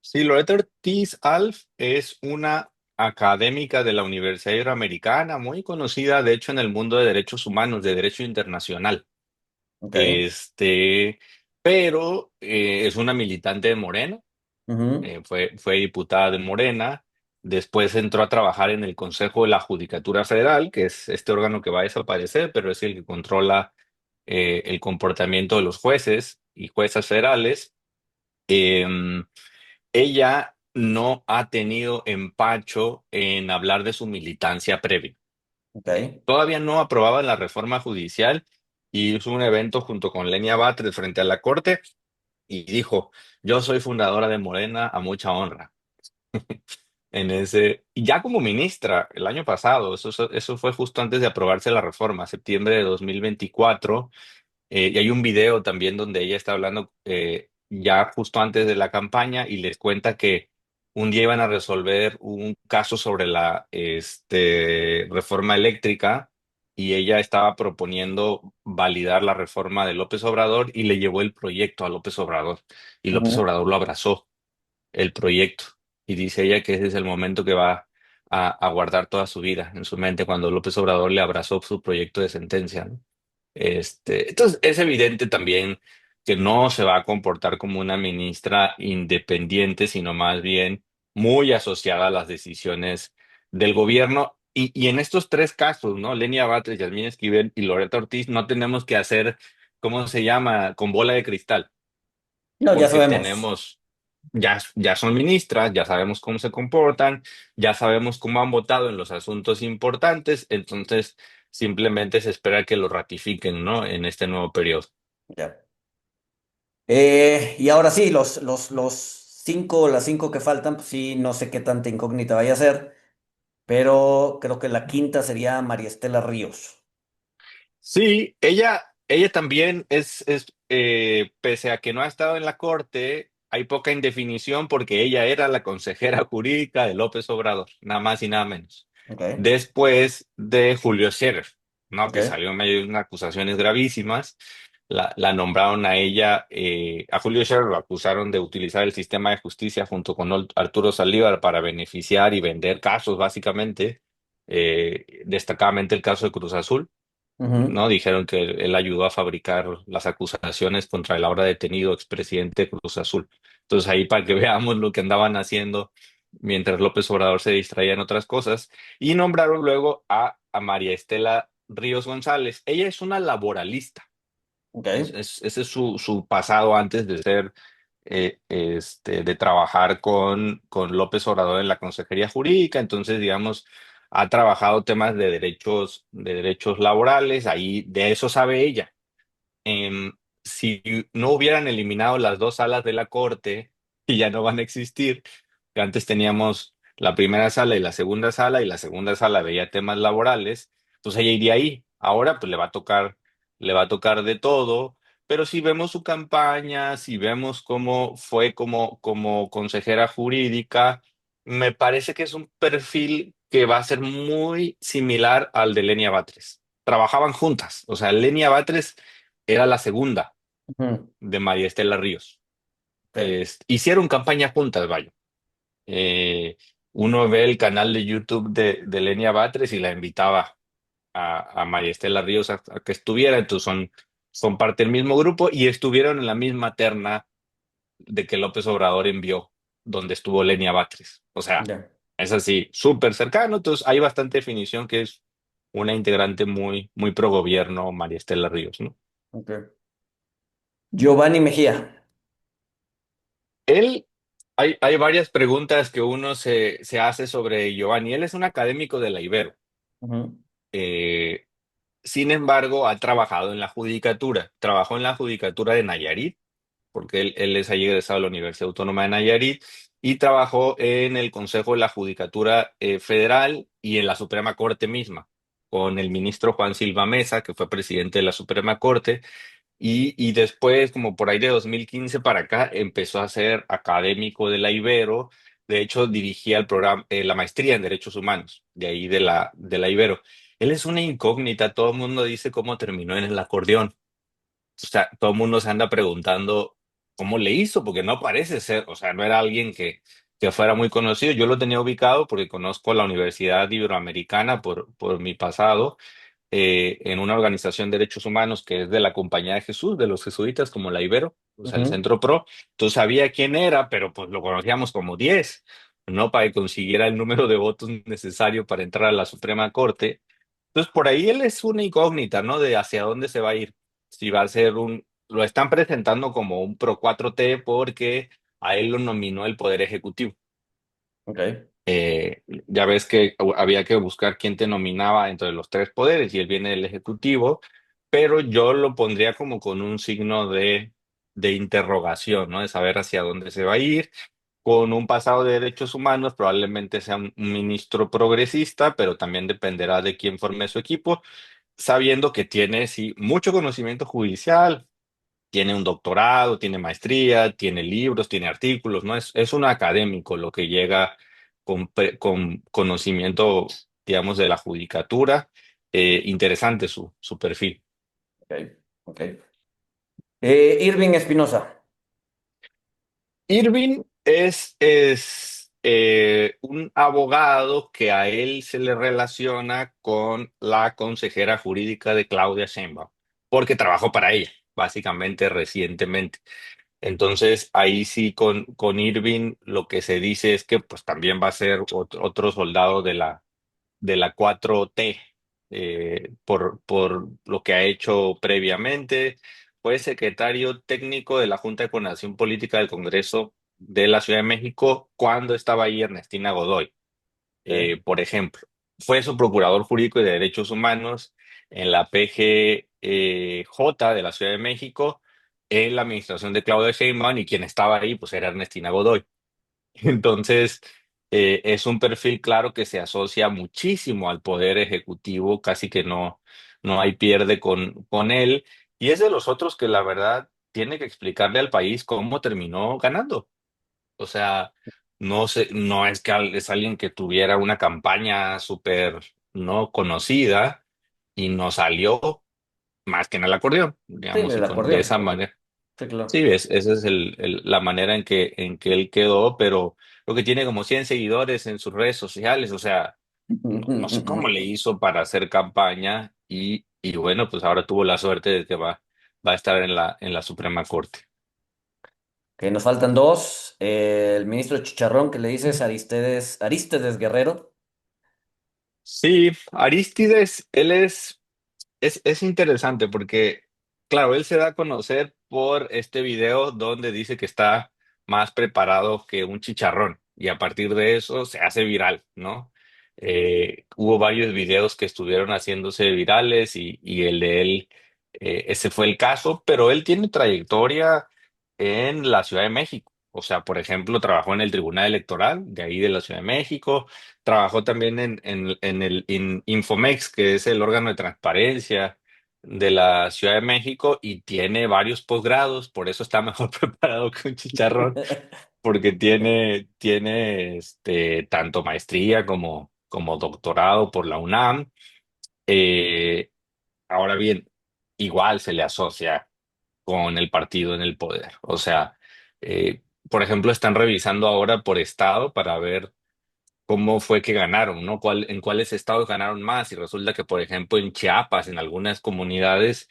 Speaker 2: Sí, Loretta Ortiz Alf es una académica de la Universidad Iberoamericana, muy conocida, de hecho, en el mundo de derechos humanos, de derecho internacional.
Speaker 1: Ok.
Speaker 2: Este, pero es una militante de Morena.
Speaker 1: Ujú,
Speaker 2: Fue diputada de Morena, después entró a trabajar en el Consejo de la Judicatura Federal, que es este órgano que va a desaparecer, pero es el que controla el comportamiento de los jueces y juezas federales. Eh, Ella no ha tenido empacho en hablar de su militancia previa.
Speaker 1: ok.
Speaker 2: Todavía no aprobaban la reforma judicial y hizo un evento junto con Lenia Batres frente a la Corte y dijo, yo soy fundadora de Morena a mucha honra. Y ya como ministra el año pasado, eso fue justo antes de aprobarse la reforma, septiembre de 2024, y hay un video también donde ella está hablando ya justo antes de la campaña y les cuenta que un día iban a resolver un caso sobre la reforma eléctrica y ella estaba proponiendo validar la reforma de López Obrador y le llevó el proyecto a López Obrador y López
Speaker 1: Ujú,
Speaker 2: Obrador lo abrazó el proyecto. Y dice ella que ese es el momento que va a guardar toda su vida en su mente cuando López Obrador le abrazó su proyecto de sentencia, ¿no? Entonces es evidente también que no se va a comportar como una ministra independiente, sino más bien muy asociada a las decisiones del gobierno. Y en estos tres casos, ¿no? Lenia Batres, Yasmín Esquivel y Loretta Ortiz, no tenemos que hacer, ¿cómo se llama? Con bola de cristal,
Speaker 1: no, ya
Speaker 2: porque
Speaker 1: sabemos.
Speaker 2: tenemos ya son ministras, ya sabemos cómo se comportan, ya sabemos cómo han votado en los asuntos importantes, entonces simplemente se espera que lo ratifiquen, ¿no? En este nuevo periodo.
Speaker 1: Ya. Y ahora sí, las cinco que faltan, pues sí, no sé qué tanta incógnita vaya a ser, pero creo que la quinta sería María Estela Ríos.
Speaker 2: Sí, ella también pese a que no ha estado en la corte, hay poca indefinición porque ella era la consejera jurídica de López Obrador, nada más y nada menos.
Speaker 1: Ok,
Speaker 2: Después de Julio Scherer, ¿no? Que
Speaker 1: ok.
Speaker 2: salió en medio de unas acusaciones gravísimas, la nombraron a ella, a Julio Scherer lo acusaron de utilizar el sistema de justicia junto con Arturo Saldívar para beneficiar y vender casos, básicamente, destacadamente el caso de Cruz Azul.
Speaker 1: Ujú,
Speaker 2: ¿No? Dijeron que él ayudó a fabricar las acusaciones contra el ahora detenido expresidente de Cruz Azul. Entonces ahí para que veamos lo que andaban haciendo mientras López Obrador se distraía en otras cosas. Y nombraron luego a María Estela Ríos González. Ella es una laboralista.
Speaker 1: ok.
Speaker 2: Ese es su pasado antes de ser, de trabajar con López Obrador en la Consejería Jurídica. Entonces, digamos, ha trabajado temas de derechos laborales, ahí de eso sabe ella. Si no hubieran eliminado las dos salas de la Corte, y ya no van a existir, que antes teníamos la primera sala y y la segunda sala veía temas laborales, pues ella iría ahí. Ahora pues le va a tocar de todo, pero si vemos su campaña, si vemos cómo fue como consejera jurídica, me parece que es un perfil que va a ser muy similar al de Lenia Batres. Trabajaban juntas, o sea, Lenia Batres era la segunda.
Speaker 1: Ujú.
Speaker 2: de María Estela Ríos.
Speaker 1: Ok,
Speaker 2: Hicieron campaña juntas, vaya. Eh, Uno ve el canal de YouTube de Lenia Batres y la invitaba a María Estela Ríos a que estuviera, entonces son parte del mismo grupo y estuvieron en la misma terna de que López Obrador envió, donde estuvo Lenia Batres. O sea,
Speaker 1: ya,
Speaker 2: es así, súper cercano, entonces hay bastante definición que es una integrante muy, muy pro gobierno, María Estela Ríos, ¿no?
Speaker 1: ok. Giovanni Mejía.
Speaker 2: Él, hay varias preguntas que uno se hace sobre Giovanni. Él es un académico de la Ibero.
Speaker 1: Ujú,
Speaker 2: Eh, Sin embargo, ha trabajado en la judicatura. Trabajó en la judicatura de Nayarit, porque él es ahí egresado de la Universidad Autónoma de Nayarit, y trabajó en el Consejo de la Judicatura Federal y en la Suprema Corte misma, con el ministro Juan Silva Mesa, que fue presidente de la Suprema Corte, y después, como por ahí de 2015 para acá, empezó a ser académico de la Ibero. De hecho, dirigía el programa, la maestría en Derechos Humanos, de ahí de la Ibero. Él es una incógnita, todo el mundo dice cómo terminó en el acordeón. O sea, todo el mundo se anda preguntando cómo le hizo, porque no parece ser, o sea, no era alguien que fuera muy conocido. Yo lo tenía ubicado porque conozco la Universidad Iberoamericana por mi pasado, en una organización de derechos humanos que es de la Compañía de Jesús, de los jesuitas, como la Ibero, o sea, el
Speaker 1: ujú,
Speaker 2: Centro Pro. Entonces sabía quién era, pero pues lo conocíamos como 10, ¿no? Para que consiguiera el número de votos necesario para entrar a la Suprema Corte. Entonces, por ahí él es una incógnita, ¿no? De hacia dónde se va a ir. Si va a ser lo están presentando como un pro 4T porque a él lo nominó el Poder Ejecutivo.
Speaker 1: ok.
Speaker 2: Ya ves que había que buscar quién te nominaba entre los tres poderes y él viene del Ejecutivo, pero yo lo pondría como con un signo de interrogación, ¿no? De saber hacia dónde se va a ir. Con un pasado de derechos humanos, probablemente sea un ministro progresista, pero también dependerá de quién forme su equipo, sabiendo que tiene, sí, mucho conocimiento judicial, tiene un doctorado, tiene maestría, tiene libros, tiene artículos, ¿no? Es un académico lo que llega con conocimiento, digamos, de la judicatura. Interesante su perfil.
Speaker 1: Ok, ok. Irving Espinosa.
Speaker 2: Irving es un abogado que a él se le relaciona con la consejera jurídica de Claudia Sheinbaum, porque trabajó para ella, básicamente recientemente. Entonces, ahí sí con Irving lo que se dice es que pues también va a ser otro soldado de la 4T, por lo que ha hecho previamente. Fue secretario técnico de la Junta de Coordinación Política del Congreso de la Ciudad de México cuando estaba ahí Ernestina Godoy,
Speaker 1: Ok,
Speaker 2: por ejemplo. Fue su procurador jurídico y de derechos humanos en la PGJ de la Ciudad de México, en la administración de Claudia Sheinbaum, y quien estaba ahí pues era Ernestina Godoy. Entonces, es un perfil claro que se asocia muchísimo al poder ejecutivo, casi que no hay pierde con él, y es de los otros que la verdad tiene que explicarle al país cómo terminó ganando. O sea, no sé, no es que es alguien que tuviera una campaña súper no conocida y no salió más que en el acordeón,
Speaker 1: sí,
Speaker 2: digamos, y
Speaker 1: el
Speaker 2: de
Speaker 1: acordeón,
Speaker 2: esa
Speaker 1: correcto.
Speaker 2: manera.
Speaker 1: Sí, claro.
Speaker 2: Sí, esa es la manera en que él quedó, pero lo que tiene como 100 seguidores en sus redes sociales, o sea, no sé cómo le hizo para hacer campaña y bueno, pues ahora tuvo la suerte de que va a estar en la Suprema Corte.
Speaker 1: Que nos faltan dos. El ministro Chicharrón, que le dices Arístedes Guerrero.
Speaker 2: Sí, Arístides, él es interesante porque, claro, él se da a conocer por este video donde dice que está más preparado que un chicharrón y a partir de eso se hace viral, ¿no? Hubo varios videos que estuvieron haciéndose virales y el de él, ese fue el caso, pero él tiene trayectoria en la Ciudad de México. O sea, por ejemplo, trabajó en el Tribunal Electoral de ahí de la Ciudad de México. Trabajó también en el Infomex, que es el órgano de transparencia de la Ciudad de México, y tiene varios posgrados, por eso está mejor preparado que un chicharrón, porque tiene tanto maestría como doctorado por la UNAM. Eh, Ahora bien, igual se le asocia con el partido en el poder. O sea, eh, por ejemplo, están revisando ahora por estado para ver cómo fue que ganaron, ¿no? En cuáles estados ganaron más. Y resulta que, por ejemplo, en Chiapas, en algunas comunidades,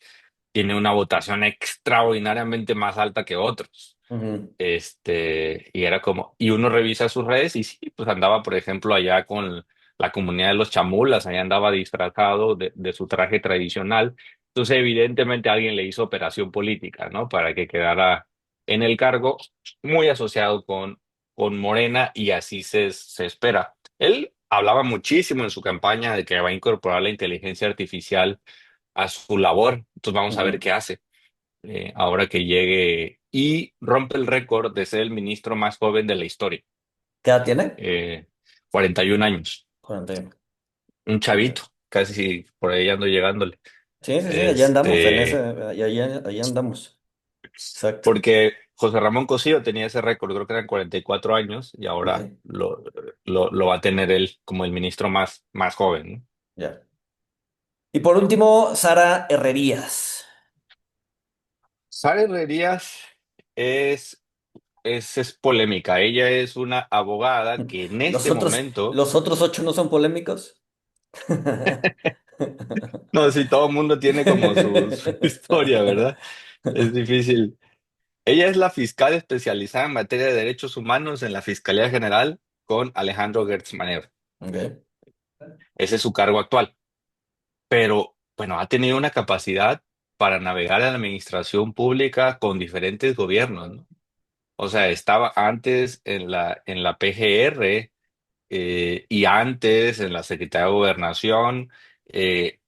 Speaker 2: tiene una votación extraordinariamente más alta que otros.
Speaker 1: Ujú,
Speaker 2: Y era como, y uno revisa sus redes y sí, pues andaba, por ejemplo, allá con la comunidad de los chamulas, allá andaba disfrazado de su traje tradicional. Entonces, evidentemente, alguien le hizo operación política, ¿no? Para que quedara en el cargo, muy asociado con Morena, y así se espera. Él hablaba muchísimo en su campaña de que va a incorporar la inteligencia artificial a su labor. Entonces, vamos a ver
Speaker 1: ujú.
Speaker 2: qué hace ahora que llegue y rompe el récord de ser el ministro más joven de la historia.
Speaker 1: ¿Qué edad tiene?
Speaker 2: Eh, 41 años,
Speaker 1: 41.
Speaker 2: un
Speaker 1: Ok.
Speaker 2: chavito, casi por ahí ando llegándole.
Speaker 1: Sí, sí, sí, allá andamos, en ese,
Speaker 2: Este,
Speaker 1: allá andamos. Exacto.
Speaker 2: Porque José Ramón Cosío tenía ese récord, creo que eran 44 años, y
Speaker 1: Ok,
Speaker 2: ahora lo va a tener él como el ministro más joven, ¿no?
Speaker 1: ya. Y por último, Sara Herrerías.
Speaker 2: Sara Herrerías es, es polémica. Ella es una abogada que en
Speaker 1: ¿Los
Speaker 2: este
Speaker 1: otros,
Speaker 2: momento.
Speaker 1: los otros 8 no son polémicos?
Speaker 2: No, sí, todo el mundo tiene como su historia, ¿verdad? Es difícil. Ella es la fiscal especializada en materia de derechos humanos en la Fiscalía General con Alejandro Gertz Manero.
Speaker 1: Ok,
Speaker 2: Ese es su cargo actual. Pero, bueno, ha tenido una capacidad para navegar en la administración pública con diferentes gobiernos, ¿no? O sea, estaba antes en la PGR, y antes en la Secretaría de Gobernación,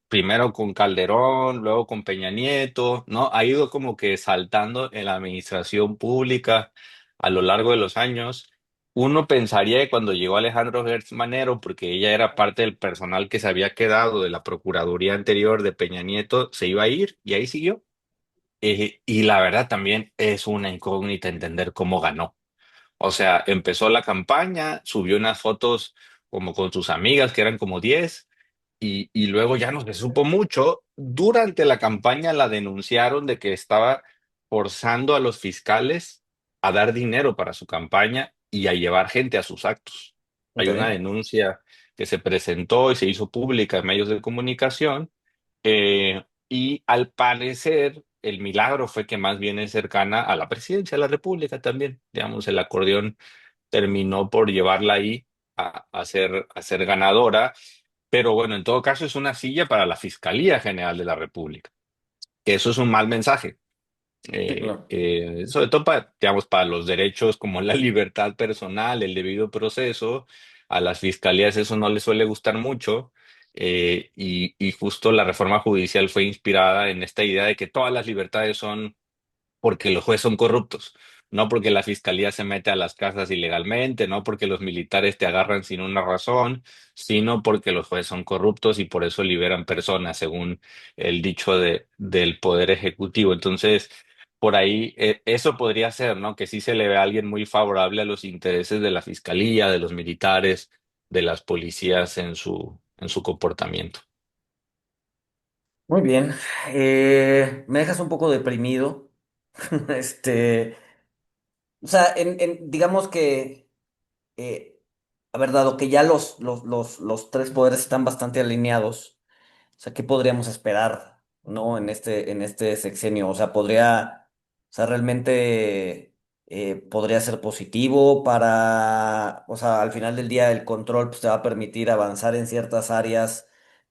Speaker 2: primero con Calderón, luego con Peña Nieto, ¿no? Ha ido como que saltando en la administración pública a lo largo de los años. Uno pensaría que cuando llegó Alejandro Gertz Manero, porque ella era parte del personal que se había quedado de la Procuraduría anterior de Peña Nieto, se iba a ir y ahí siguió. Y la verdad también es una incógnita entender cómo ganó. O sea, empezó la campaña, subió unas fotos como con sus amigas, que eran como 10, y luego ya no se supo mucho. Durante la campaña la denunciaron de que estaba forzando a los fiscales a dar dinero para su campaña y a llevar gente a sus actos. Hay una
Speaker 1: ok.
Speaker 2: denuncia que se presentó y se hizo pública en medios de comunicación, y al parecer, el milagro fue que más bien es cercana a la presidencia de la República también. Digamos, el acordeón terminó por llevarla ahí a ser ganadora. Pero bueno, en todo caso es una silla para la Fiscalía General de la República. Que eso es un mal mensaje.
Speaker 1: Sí, claro.
Speaker 2: Sobre todo para, digamos, para los derechos como la libertad personal, el debido proceso. A las fiscalías eso no les suele gustar mucho. Y justo la reforma judicial fue inspirada en esta idea de que todas las libertades son porque los jueces son corruptos, no porque la fiscalía se mete a las casas ilegalmente, no porque los militares te agarran sin una razón, sino porque los jueces son corruptos y por eso liberan personas, según el dicho del Poder Ejecutivo. Entonces, por ahí, eso podría ser, ¿no? Que sí se le ve a alguien muy favorable a los intereses de la fiscalía, de los militares, de las policías en su comportamiento.
Speaker 1: Muy bien. Me dejas un poco deprimido. Este, o sea, digamos que, eh, a ver, dado que ya los tres poderes están bastante alineados. O sea, ¿qué podríamos esperar, ¿no? En este sexenio. O sea, o sea, realmente podría ser positivo o sea, al final del día el control pues, te va a permitir avanzar en ciertas áreas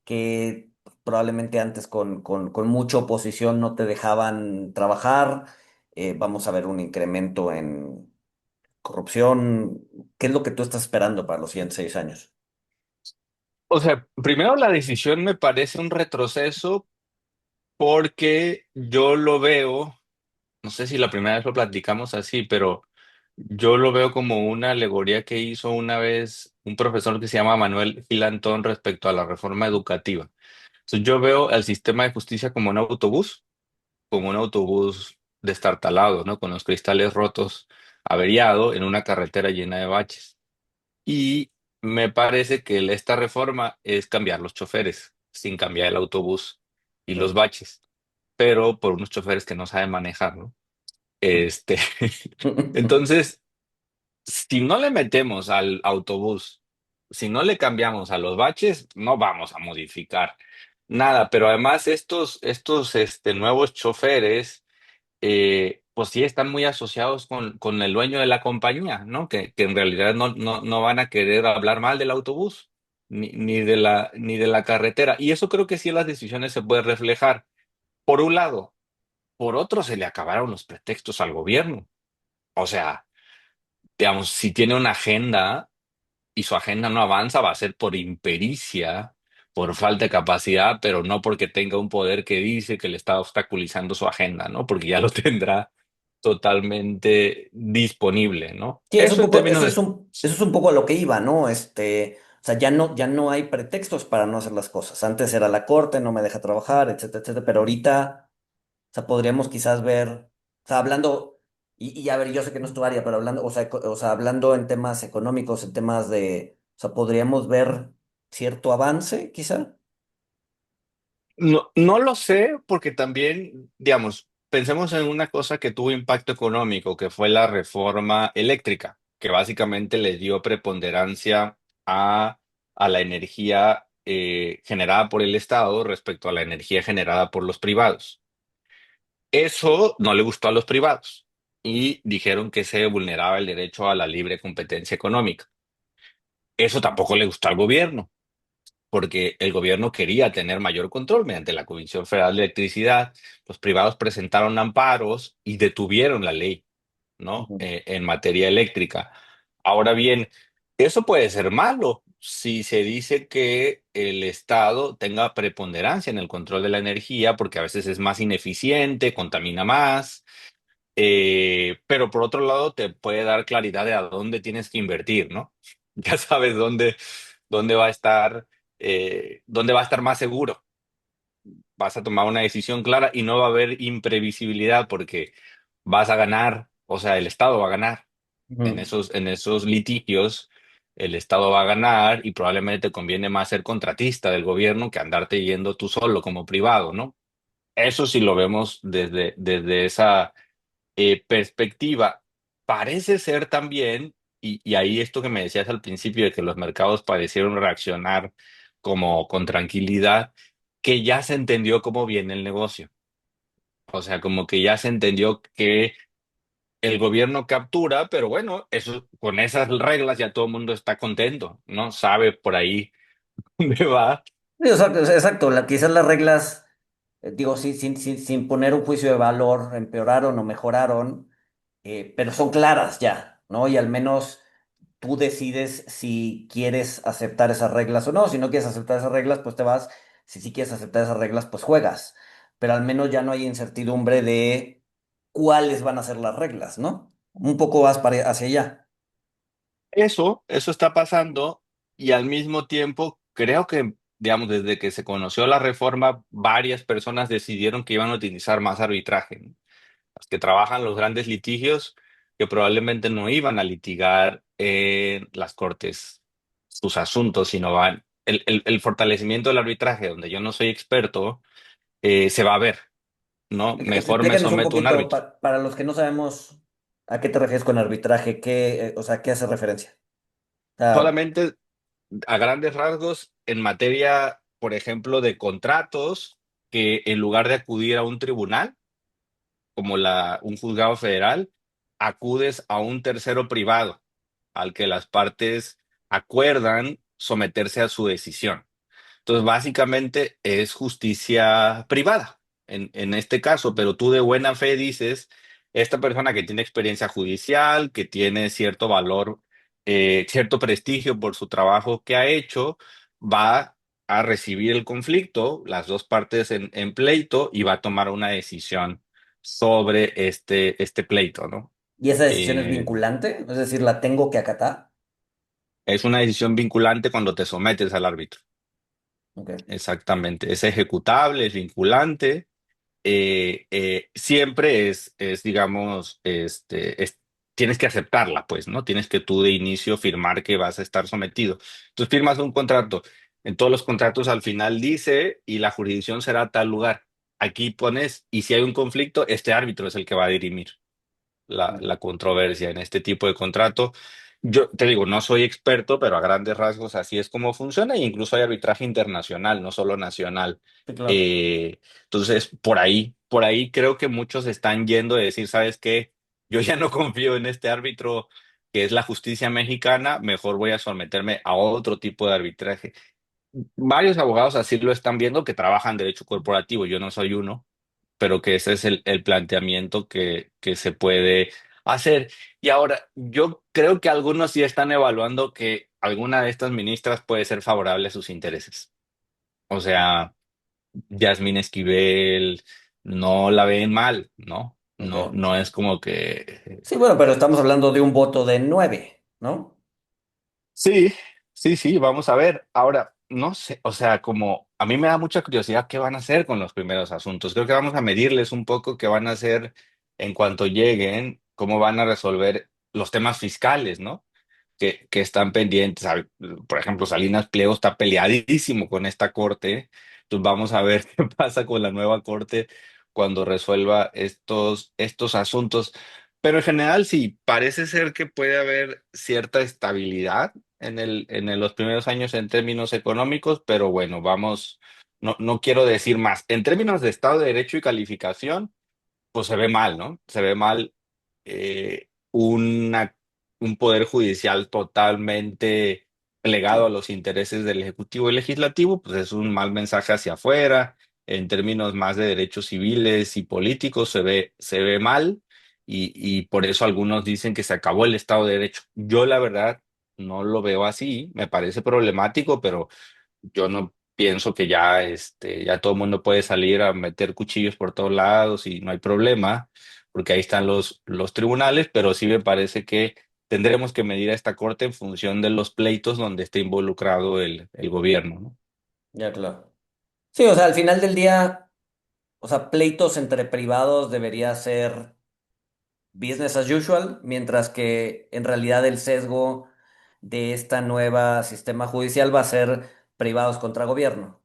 Speaker 1: que probablemente antes con mucha oposición no te dejaban trabajar. Vamos a ver un incremento en corrupción. ¿Qué es lo que tú estás esperando para los siguientes 6 años?
Speaker 2: O sea, primero la decisión me parece un retroceso porque yo lo veo, no sé si la primera vez lo platicamos así, pero yo lo veo como una alegoría que hizo una vez un profesor que se llama Manuel Gilantón respecto a la reforma educativa. Entonces, yo veo el sistema de justicia como un autobús destartalado, ¿no? Con los cristales rotos, averiado en una carretera llena de baches. Y me parece que esta reforma es cambiar los choferes sin cambiar el autobús y los
Speaker 1: Ok.
Speaker 2: baches. pero por unos choferes que no saben manejar, ¿no? Este, entonces, si no le metemos al autobús, si no le cambiamos a los baches, no vamos a modificar nada. Pero además estos nuevos choferes, pues sí están muy asociados con el dueño de la compañía, ¿no? Que en realidad no van a querer hablar mal del autobús, ni de la carretera. Y eso creo que sí en las decisiones se puede reflejar. Por un lado. Por otro, se le acabaron los pretextos al gobierno. O sea, digamos, si tiene una agenda y su agenda no avanza, va a ser por impericia, por falta de capacidad, pero no porque tenga un poder que dice que le está obstaculizando su agenda, ¿no? Porque ya lo tendrá totalmente disponible, ¿no?
Speaker 1: Sí, es un
Speaker 2: Eso en
Speaker 1: poco,
Speaker 2: términos de...
Speaker 1: eso es un poco a lo que iba, ¿no? O sea, ya no hay pretextos para no hacer las cosas. Antes era la corte, no me deja trabajar, etcétera, etcétera, pero ahorita, o sea, podríamos quizás ver, o sea, hablando, y a ver, yo sé que no es tu área, pero hablando, o sea, hablando en temas económicos, en temas o sea, podríamos ver cierto avance, quizá.
Speaker 2: No, no lo sé porque también, digamos, pensemos en una cosa que tuvo impacto económico, que fue la reforma eléctrica, que básicamente le dio preponderancia a la energía generada por el Estado respecto a la energía generada por los privados. Eso no le gustó a los privados y dijeron que se vulneraba el derecho a la libre competencia económica. Eso tampoco le gustó al gobierno porque el gobierno quería tener mayor control mediante la Comisión Federal de Electricidad. Los privados presentaron amparos y detuvieron la ley, ¿no?
Speaker 1: Ujú,
Speaker 2: En materia eléctrica. Ahora bien, eso puede ser malo si se dice que el Estado tenga preponderancia en el control de la energía, porque a veces es más ineficiente, contamina más, pero por otro lado te puede dar claridad de a dónde tienes que invertir, ¿no? Ya sabes dónde va a estar, dónde va a estar más seguro. Vas a tomar una decisión clara y no va a haber imprevisibilidad porque vas a ganar, o sea, el Estado va a ganar
Speaker 1: ujú.
Speaker 2: en esos litigios. El Estado va a ganar y probablemente te conviene más ser contratista del gobierno que andarte yendo tú solo como privado, ¿no? Eso sí lo vemos desde esa perspectiva. Parece ser también, y ahí esto que me decías al principio de que los mercados parecieron reaccionar como con tranquilidad, que ya se entendió cómo viene el negocio. O sea, como que ya se entendió que el gobierno captura, pero bueno, eso, con esas reglas ya todo el mundo está contento, ¿no? Sabe por ahí dónde va.
Speaker 1: Sí, exacto, quizás las reglas, digo, sin poner un juicio de valor, empeoraron o mejoraron, pero son claras ya, ¿no? Y al menos tú decides si quieres aceptar esas reglas o no. Si no quieres aceptar esas reglas, pues te vas. Si sí quieres aceptar esas reglas, pues juegas. Pero al menos ya no hay incertidumbre de cuáles van a ser las reglas, ¿no? Un poco vas hacia allá.
Speaker 2: Eso está pasando y al mismo tiempo creo que, digamos, desde que se conoció la reforma, varias personas decidieron que iban a utilizar más arbitraje, ¿no? Las que trabajan los grandes litigios, que probablemente no iban a litigar en las cortes sus asuntos, sino van... El fortalecimiento del arbitraje, donde yo no soy experto, se va a ver, ¿no? Mejor me
Speaker 1: Explícanos un
Speaker 2: someto a un
Speaker 1: poquito,
Speaker 2: árbitro.
Speaker 1: para los que no sabemos a qué te refieres con arbitraje, o sea, qué hace referencia. O sea,
Speaker 2: Solamente a grandes rasgos en materia, por ejemplo, de contratos, que en lugar de acudir a un tribunal, como un juzgado federal, acudes a un tercero privado al que las partes acuerdan someterse a su decisión. Entonces, básicamente es justicia privada en este caso, pero tú de buena fe dices, esta persona que tiene experiencia judicial, que tiene cierto valor, cierto prestigio por su trabajo que ha hecho, va a recibir el conflicto, las dos partes en pleito, y va a tomar una decisión sobre este pleito, ¿no?
Speaker 1: ¿y esa decisión es
Speaker 2: Eh,
Speaker 1: vinculante? Es decir, ¿la tengo que acatar?
Speaker 2: es una decisión vinculante cuando te sometes al árbitro.
Speaker 1: Ok.
Speaker 2: Exactamente, es ejecutable, es vinculante, siempre digamos, tienes que aceptarla, pues, ¿no? Tienes que tú de inicio firmar que vas a estar sometido. Entonces firmas un contrato. En todos los contratos al final dice, y la jurisdicción será tal lugar. aquí pones, y si hay un conflicto, este árbitro es el que va a dirimir la
Speaker 1: Mm.
Speaker 2: controversia en este tipo de contrato. Yo te digo, no soy experto, pero a grandes rasgos así es como funciona, e incluso hay arbitraje internacional, no solo nacional.
Speaker 1: Sí, claro.
Speaker 2: Entonces, por ahí creo que muchos están yendo de decir, ¿sabes qué? Yo ya no confío en este árbitro que es la justicia mexicana, mejor voy a someterme a otro tipo de arbitraje. Varios abogados así lo están viendo que trabajan derecho corporativo, yo no soy uno, pero que ese es el planteamiento que se puede hacer. Y ahora, yo creo que algunos sí están evaluando que alguna de estas ministras puede ser favorable a sus intereses. O sea, Yasmín Esquivel no la ven mal, ¿no? No,
Speaker 1: Ok.
Speaker 2: no es como que
Speaker 1: Sí, bueno, pero estamos hablando de un voto de 9, ¿no?
Speaker 2: sí, sí, sí, vamos a ver. Ahora, no sé, o sea, como a mí me da mucha curiosidad qué van a hacer con los primeros asuntos. Creo que vamos a medirles un poco qué van a hacer en cuanto lleguen, cómo van a resolver los temas fiscales, ¿no? Que están pendientes. Por ejemplo, Salinas Pliego está peleadísimo con esta corte. Entonces vamos a ver qué pasa con la nueva corte cuando resuelva estos asuntos. Pero en general sí, parece ser que puede haber cierta estabilidad los primeros años en términos económicos, pero bueno, vamos, no quiero decir más. En términos de Estado de Derecho y calificación, pues se ve mal, ¿no? Se ve mal un poder judicial totalmente plegado a
Speaker 1: Sí.
Speaker 2: los intereses del Ejecutivo y Legislativo, pues es un mal mensaje hacia afuera. En términos más de derechos civiles y políticos, se ve mal y por eso algunos dicen que se acabó el Estado de Derecho. Yo, la verdad, no lo veo así, me parece problemático, pero yo no pienso que ya, ya todo el mundo puede salir a meter cuchillos por todos lados y no hay problema, porque ahí están los tribunales, pero sí me parece que tendremos que medir a esta corte en función de los pleitos donde esté involucrado el gobierno, ¿no?
Speaker 1: Ya, claro. Sí, o sea, al final del día, o sea, pleitos entre privados debería ser business as usual, mientras que en realidad el sesgo de esta nueva sistema judicial va a ser privados contra gobierno,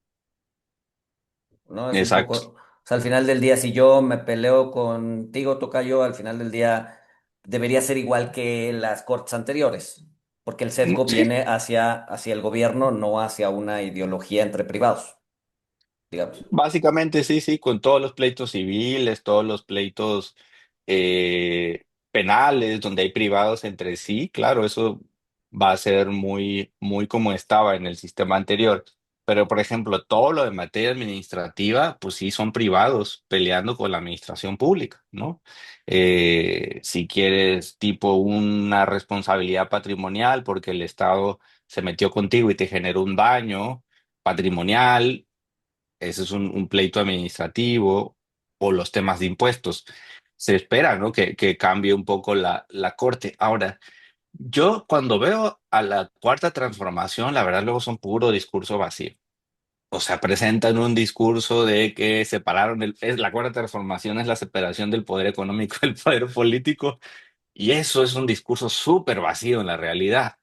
Speaker 1: ¿no? Es un poco,
Speaker 2: Exacto.
Speaker 1: o sea, al final del día, si yo me peleo contigo, tocayo, al final del día debería ser igual que las cortes anteriores, porque el sesgo
Speaker 2: Sí,
Speaker 1: viene hacia el gobierno, no hacia una ideología entre privados, digamos.
Speaker 2: básicamente sí, sí, con todos los pleitos civiles, todos los pleitos penales, donde hay privados entre sí, claro, eso va a ser muy, muy como estaba en el sistema anterior. Pero, por ejemplo, todo lo de materia administrativa, pues sí, son privados peleando con la administración pública, ¿no? Si quieres, tipo una responsabilidad patrimonial porque el Estado se metió contigo y te generó un daño patrimonial, ese es un pleito administrativo o los temas de impuestos. Se espera, ¿no? Que cambie un poco la corte. Ahora, yo cuando veo a la cuarta transformación, la verdad luego son puro discurso vacío. O sea, presentan un discurso de que separaron la cuarta transformación es la separación del poder económico del poder político, y eso es un discurso súper vacío en la realidad,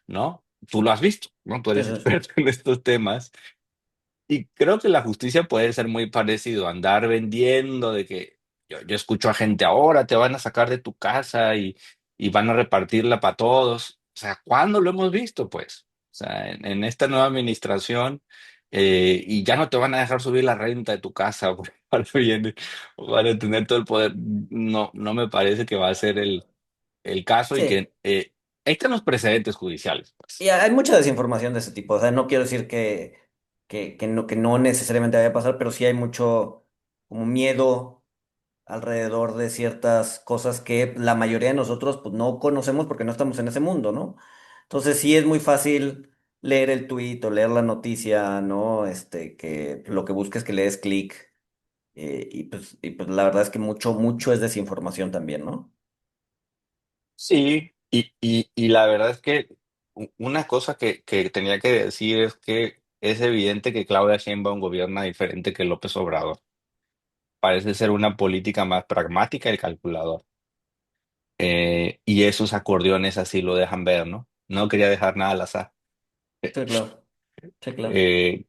Speaker 2: ¿no? Tú lo has visto, ¿no? Tú
Speaker 1: Sí,
Speaker 2: eres
Speaker 1: sí, sí.
Speaker 2: experto en estos temas. Y creo que la justicia puede ser muy parecido, andar vendiendo de que yo escucho a gente ahora, te van a sacar de tu casa y van a repartirla para todos. O sea, ¿cuándo lo hemos visto, pues? O sea, en esta nueva administración, y ya no te van a dejar subir la renta de tu casa porque ahora viene, van a tener todo el poder. No, no me parece que va a ser el caso y
Speaker 1: Sí.
Speaker 2: que ahí están los precedentes judiciales,
Speaker 1: Y
Speaker 2: pues.
Speaker 1: hay mucha desinformación de ese tipo. O sea, no quiero decir que no necesariamente vaya a pasar, pero sí hay mucho como miedo alrededor de ciertas cosas que la mayoría de nosotros pues, no conocemos porque no estamos en ese mundo, ¿no? Entonces sí es muy fácil leer el tuit o leer la noticia, ¿no? Que lo que busques que le des clic. Y pues la verdad es que mucho es desinformación también, ¿no?
Speaker 2: Sí, y la verdad es que una cosa que tenía que decir es que es evidente que Claudia Sheinbaum gobierna diferente que López Obrador. Parece ser una política más pragmática y calculadora. Y esos acordeones así lo dejan ver, ¿no? No quería dejar nada al azar.
Speaker 1: Sí, claro. Sí, claro.
Speaker 2: Eh,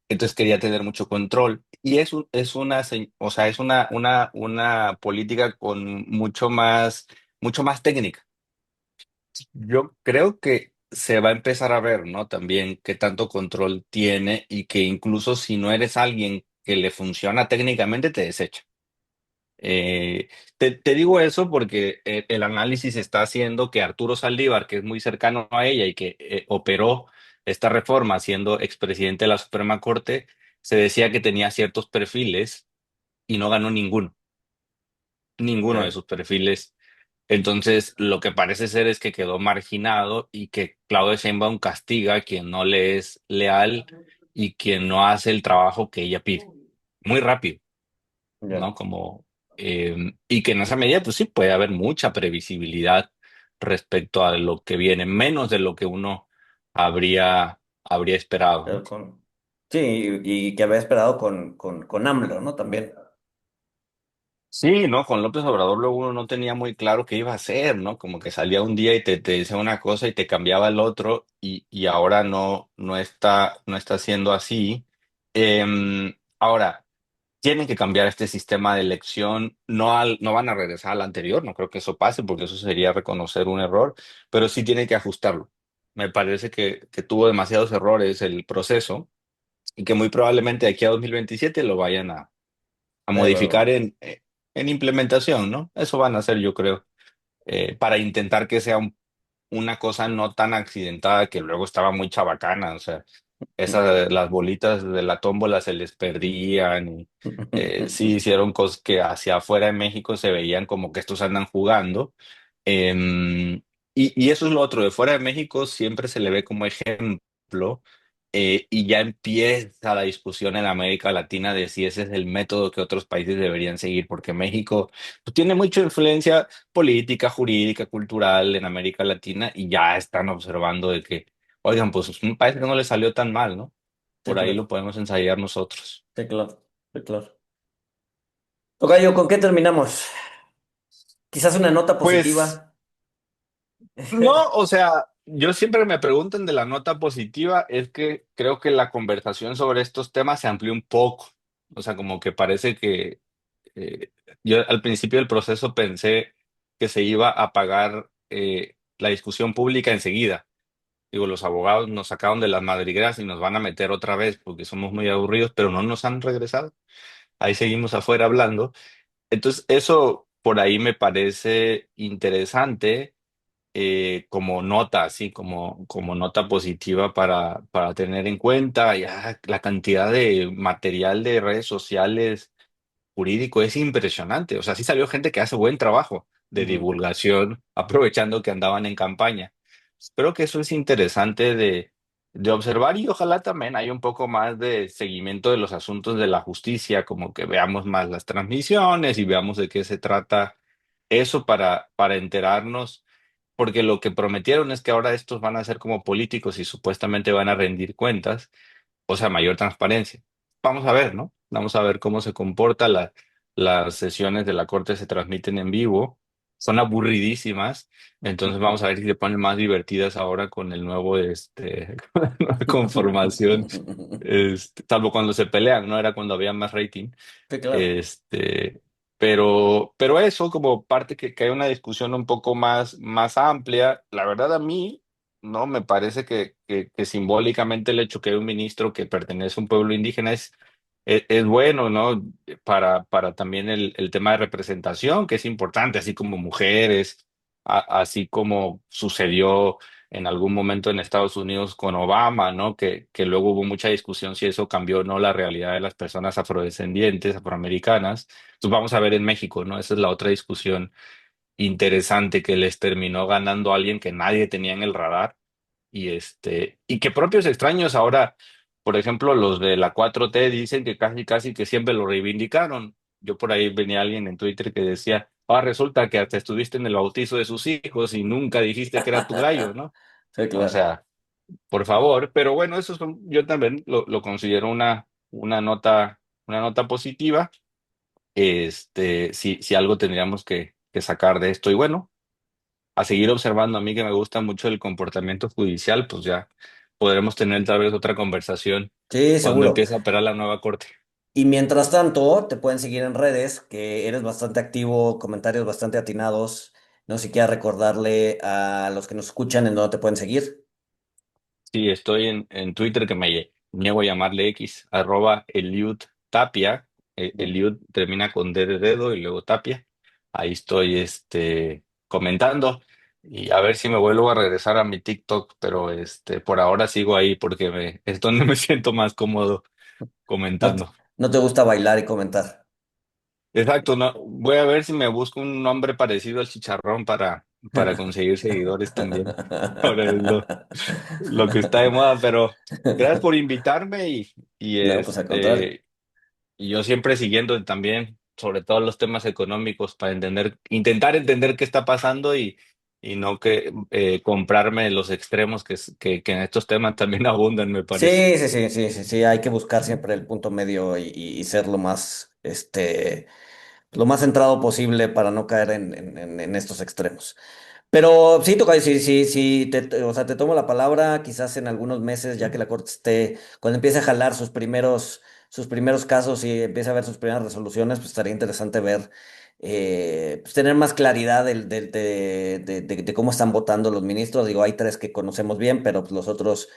Speaker 2: entonces quería tener mucho control. y es una, o sea, es una política con mucho más técnica. Yo creo que se va a empezar a ver, ¿no? También qué tanto control tiene y que incluso si no eres alguien que le funciona técnicamente, te desecha. Te digo eso porque el análisis está haciendo que Arturo Saldívar, que es muy cercano a ella y que operó esta reforma siendo expresidente de la Suprema Corte, se decía que tenía ciertos perfiles y no ganó ninguno de
Speaker 1: Ok.
Speaker 2: sus perfiles. Entonces, lo que parece ser es que quedó marginado y que Claudia Sheinbaum castiga a quien no le es leal y quien no hace el trabajo que ella pide. Muy rápido,
Speaker 1: Ya.
Speaker 2: ¿no? Y que en esa medida, pues sí, puede haber mucha previsibilidad respecto a lo que viene, menos de lo que uno habría esperado, ¿no?
Speaker 1: Sí, y que había esperado con AMLO, ¿no? También.
Speaker 2: Sí, ¿no? Con López Obrador luego uno no tenía muy claro qué iba a hacer, ¿no? Como que salía un día y te decía una cosa y te cambiaba el otro y ahora no está siendo así. Ahora, tienen que cambiar este sistema de elección, no van a regresar al anterior, no creo que eso pase porque eso sería reconocer un error, pero sí tienen que ajustarlo. Me parece que tuvo demasiados errores el proceso y que muy probablemente de aquí a 2027 lo vayan a
Speaker 1: De
Speaker 2: modificar
Speaker 1: nuevo.
Speaker 2: en implementación, ¿no? Eso van a hacer, yo creo, para intentar que sea una cosa no tan accidentada que luego estaba muy chabacana, o sea, las bolitas de la tómbola se les perdían y sí hicieron cosas que hacia afuera de México se veían como que estos andan jugando. Em, y eso es lo otro, de fuera de México siempre se le ve como ejemplo y ya empieza la discusión en América Latina de si ese es el método que otros países deberían seguir, porque México pues, tiene mucha influencia política, jurídica, cultural en América Latina y ya están observando de que, oigan, pues es un país que no le salió tan mal, ¿no?
Speaker 1: Sí,
Speaker 2: Por ahí
Speaker 1: claro.
Speaker 2: lo podemos ensayar nosotros.
Speaker 1: Sí, claro. Sí, claro. Tocayo, ¿con qué terminamos? Quizás una nota
Speaker 2: Pues
Speaker 1: positiva.
Speaker 2: no, o sea, yo siempre me preguntan de la nota positiva, es que creo que la conversación sobre estos temas se amplió un poco. O sea, como que parece que eh, yo al principio del proceso pensé que se iba a apagar la discusión pública enseguida. Digo, los abogados nos sacaron de las madrigueras y nos van a meter otra vez porque somos muy aburridos, pero no nos han regresado. Ahí seguimos afuera hablando. Entonces, eso por ahí me parece interesante como nota, así como nota positiva para tener en cuenta. Ya la cantidad de material de redes sociales jurídico es impresionante. O sea, sí salió gente que hace buen trabajo de
Speaker 1: Ujú.
Speaker 2: divulgación, aprovechando que andaban en campaña. Creo que eso es interesante de observar y ojalá también haya un poco más de seguimiento de los asuntos de la justicia, como que veamos más las transmisiones y veamos de qué se trata eso para enterarnos, porque lo que prometieron es que ahora estos van a ser como políticos y supuestamente van a rendir cuentas, o sea, mayor transparencia. Vamos a ver, ¿no? Vamos a ver cómo se comporta. Las sesiones de la Corte se transmiten en vivo, son aburridísimas, entonces vamos a ver si se ponen más divertidas ahora con el nuevo, con la nueva conformación, salvo cuando se pelean, ¿no? Era cuando había más rating.
Speaker 1: Sí, claro.
Speaker 2: Este, pero eso como parte que hay una discusión un poco más amplia, la verdad a mí no me parece que simbólicamente el hecho que hay un ministro que pertenece a un pueblo indígena es bueno, ¿no? Para también el tema de representación, que es importante, así como mujeres, así como sucedió en algún momento en Estados Unidos con Obama, ¿no? Que luego hubo mucha discusión si eso cambió o no la realidad de las personas afrodescendientes, afroamericanas. Entonces vamos a ver en México, ¿no? Esa es la otra discusión interesante que les terminó ganando a alguien que nadie tenía en el radar y que propios extraños ahora, por ejemplo, los de la 4T dicen que casi que siempre lo reivindicaron. Yo por ahí venía alguien en Twitter que decía, resulta que hasta estuviste en el bautizo de sus hijos y nunca dijiste que era tu gallo, ¿no?
Speaker 1: Sí,
Speaker 2: O
Speaker 1: claro.
Speaker 2: sea, por favor, pero bueno, yo también lo considero una nota positiva. Si algo tendríamos que sacar de esto. Y bueno, a seguir observando, a mí que me gusta mucho el comportamiento judicial, pues ya podremos tener tal vez otra conversación
Speaker 1: Sí,
Speaker 2: cuando
Speaker 1: seguro.
Speaker 2: empiece a operar la nueva corte.
Speaker 1: Y mientras tanto, te pueden seguir en redes, que eres bastante activo, comentarios bastante atinados. No sé si quieras recordarle a los que nos escuchan en dónde te pueden seguir.
Speaker 2: Sí, estoy en Twitter que me niego a llamarle X, @Eliud Tapia. Eliud termina con D de dedo y luego Tapia. Ahí estoy comentando y a ver si me vuelvo a regresar a mi TikTok, pero por ahora sigo ahí porque es donde me siento más cómodo
Speaker 1: No,
Speaker 2: comentando.
Speaker 1: no te gusta bailar y comentar.
Speaker 2: Exacto, no, voy a ver si me busco un nombre parecido al chicharrón para conseguir seguidores también. Ahora es lo que está de moda, pero gracias por invitarme y
Speaker 1: No, pues al contrario.
Speaker 2: y yo siempre siguiendo también, sobre todo los temas económicos, para intentar entender qué está pasando y no que comprarme los extremos que en estos temas también abundan, me parece.
Speaker 1: Sí, sí, sí, sí, sí, sí, hay que buscar siempre el punto medio y ser lo más, lo más centrado posible para no caer en estos extremos. Pero sí, toca sí, sí, sí, o sea, te tomo la palabra, quizás en algunos meses, ya que la Corte esté, cuando empiece a jalar sus primeros casos y empiece a ver sus primeras resoluciones, pues estaría interesante ver, pues tener más claridad de cómo están votando los ministros. Digo, hay tres que conocemos bien, pero pues, los otros,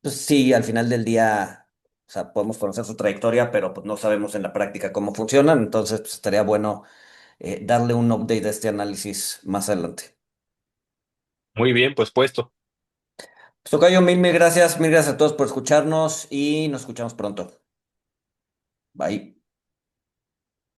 Speaker 1: pues sí, al final del día, o sea, podemos conocer su trayectoria, pero pues no sabemos en la práctica cómo funcionan, entonces pues estaría bueno darle un update de este análisis más adelante.
Speaker 2: Muy bien, pues puesto.
Speaker 1: Pues tocayo, mil gracias a todos por escucharnos y nos escuchamos pronto. Bye.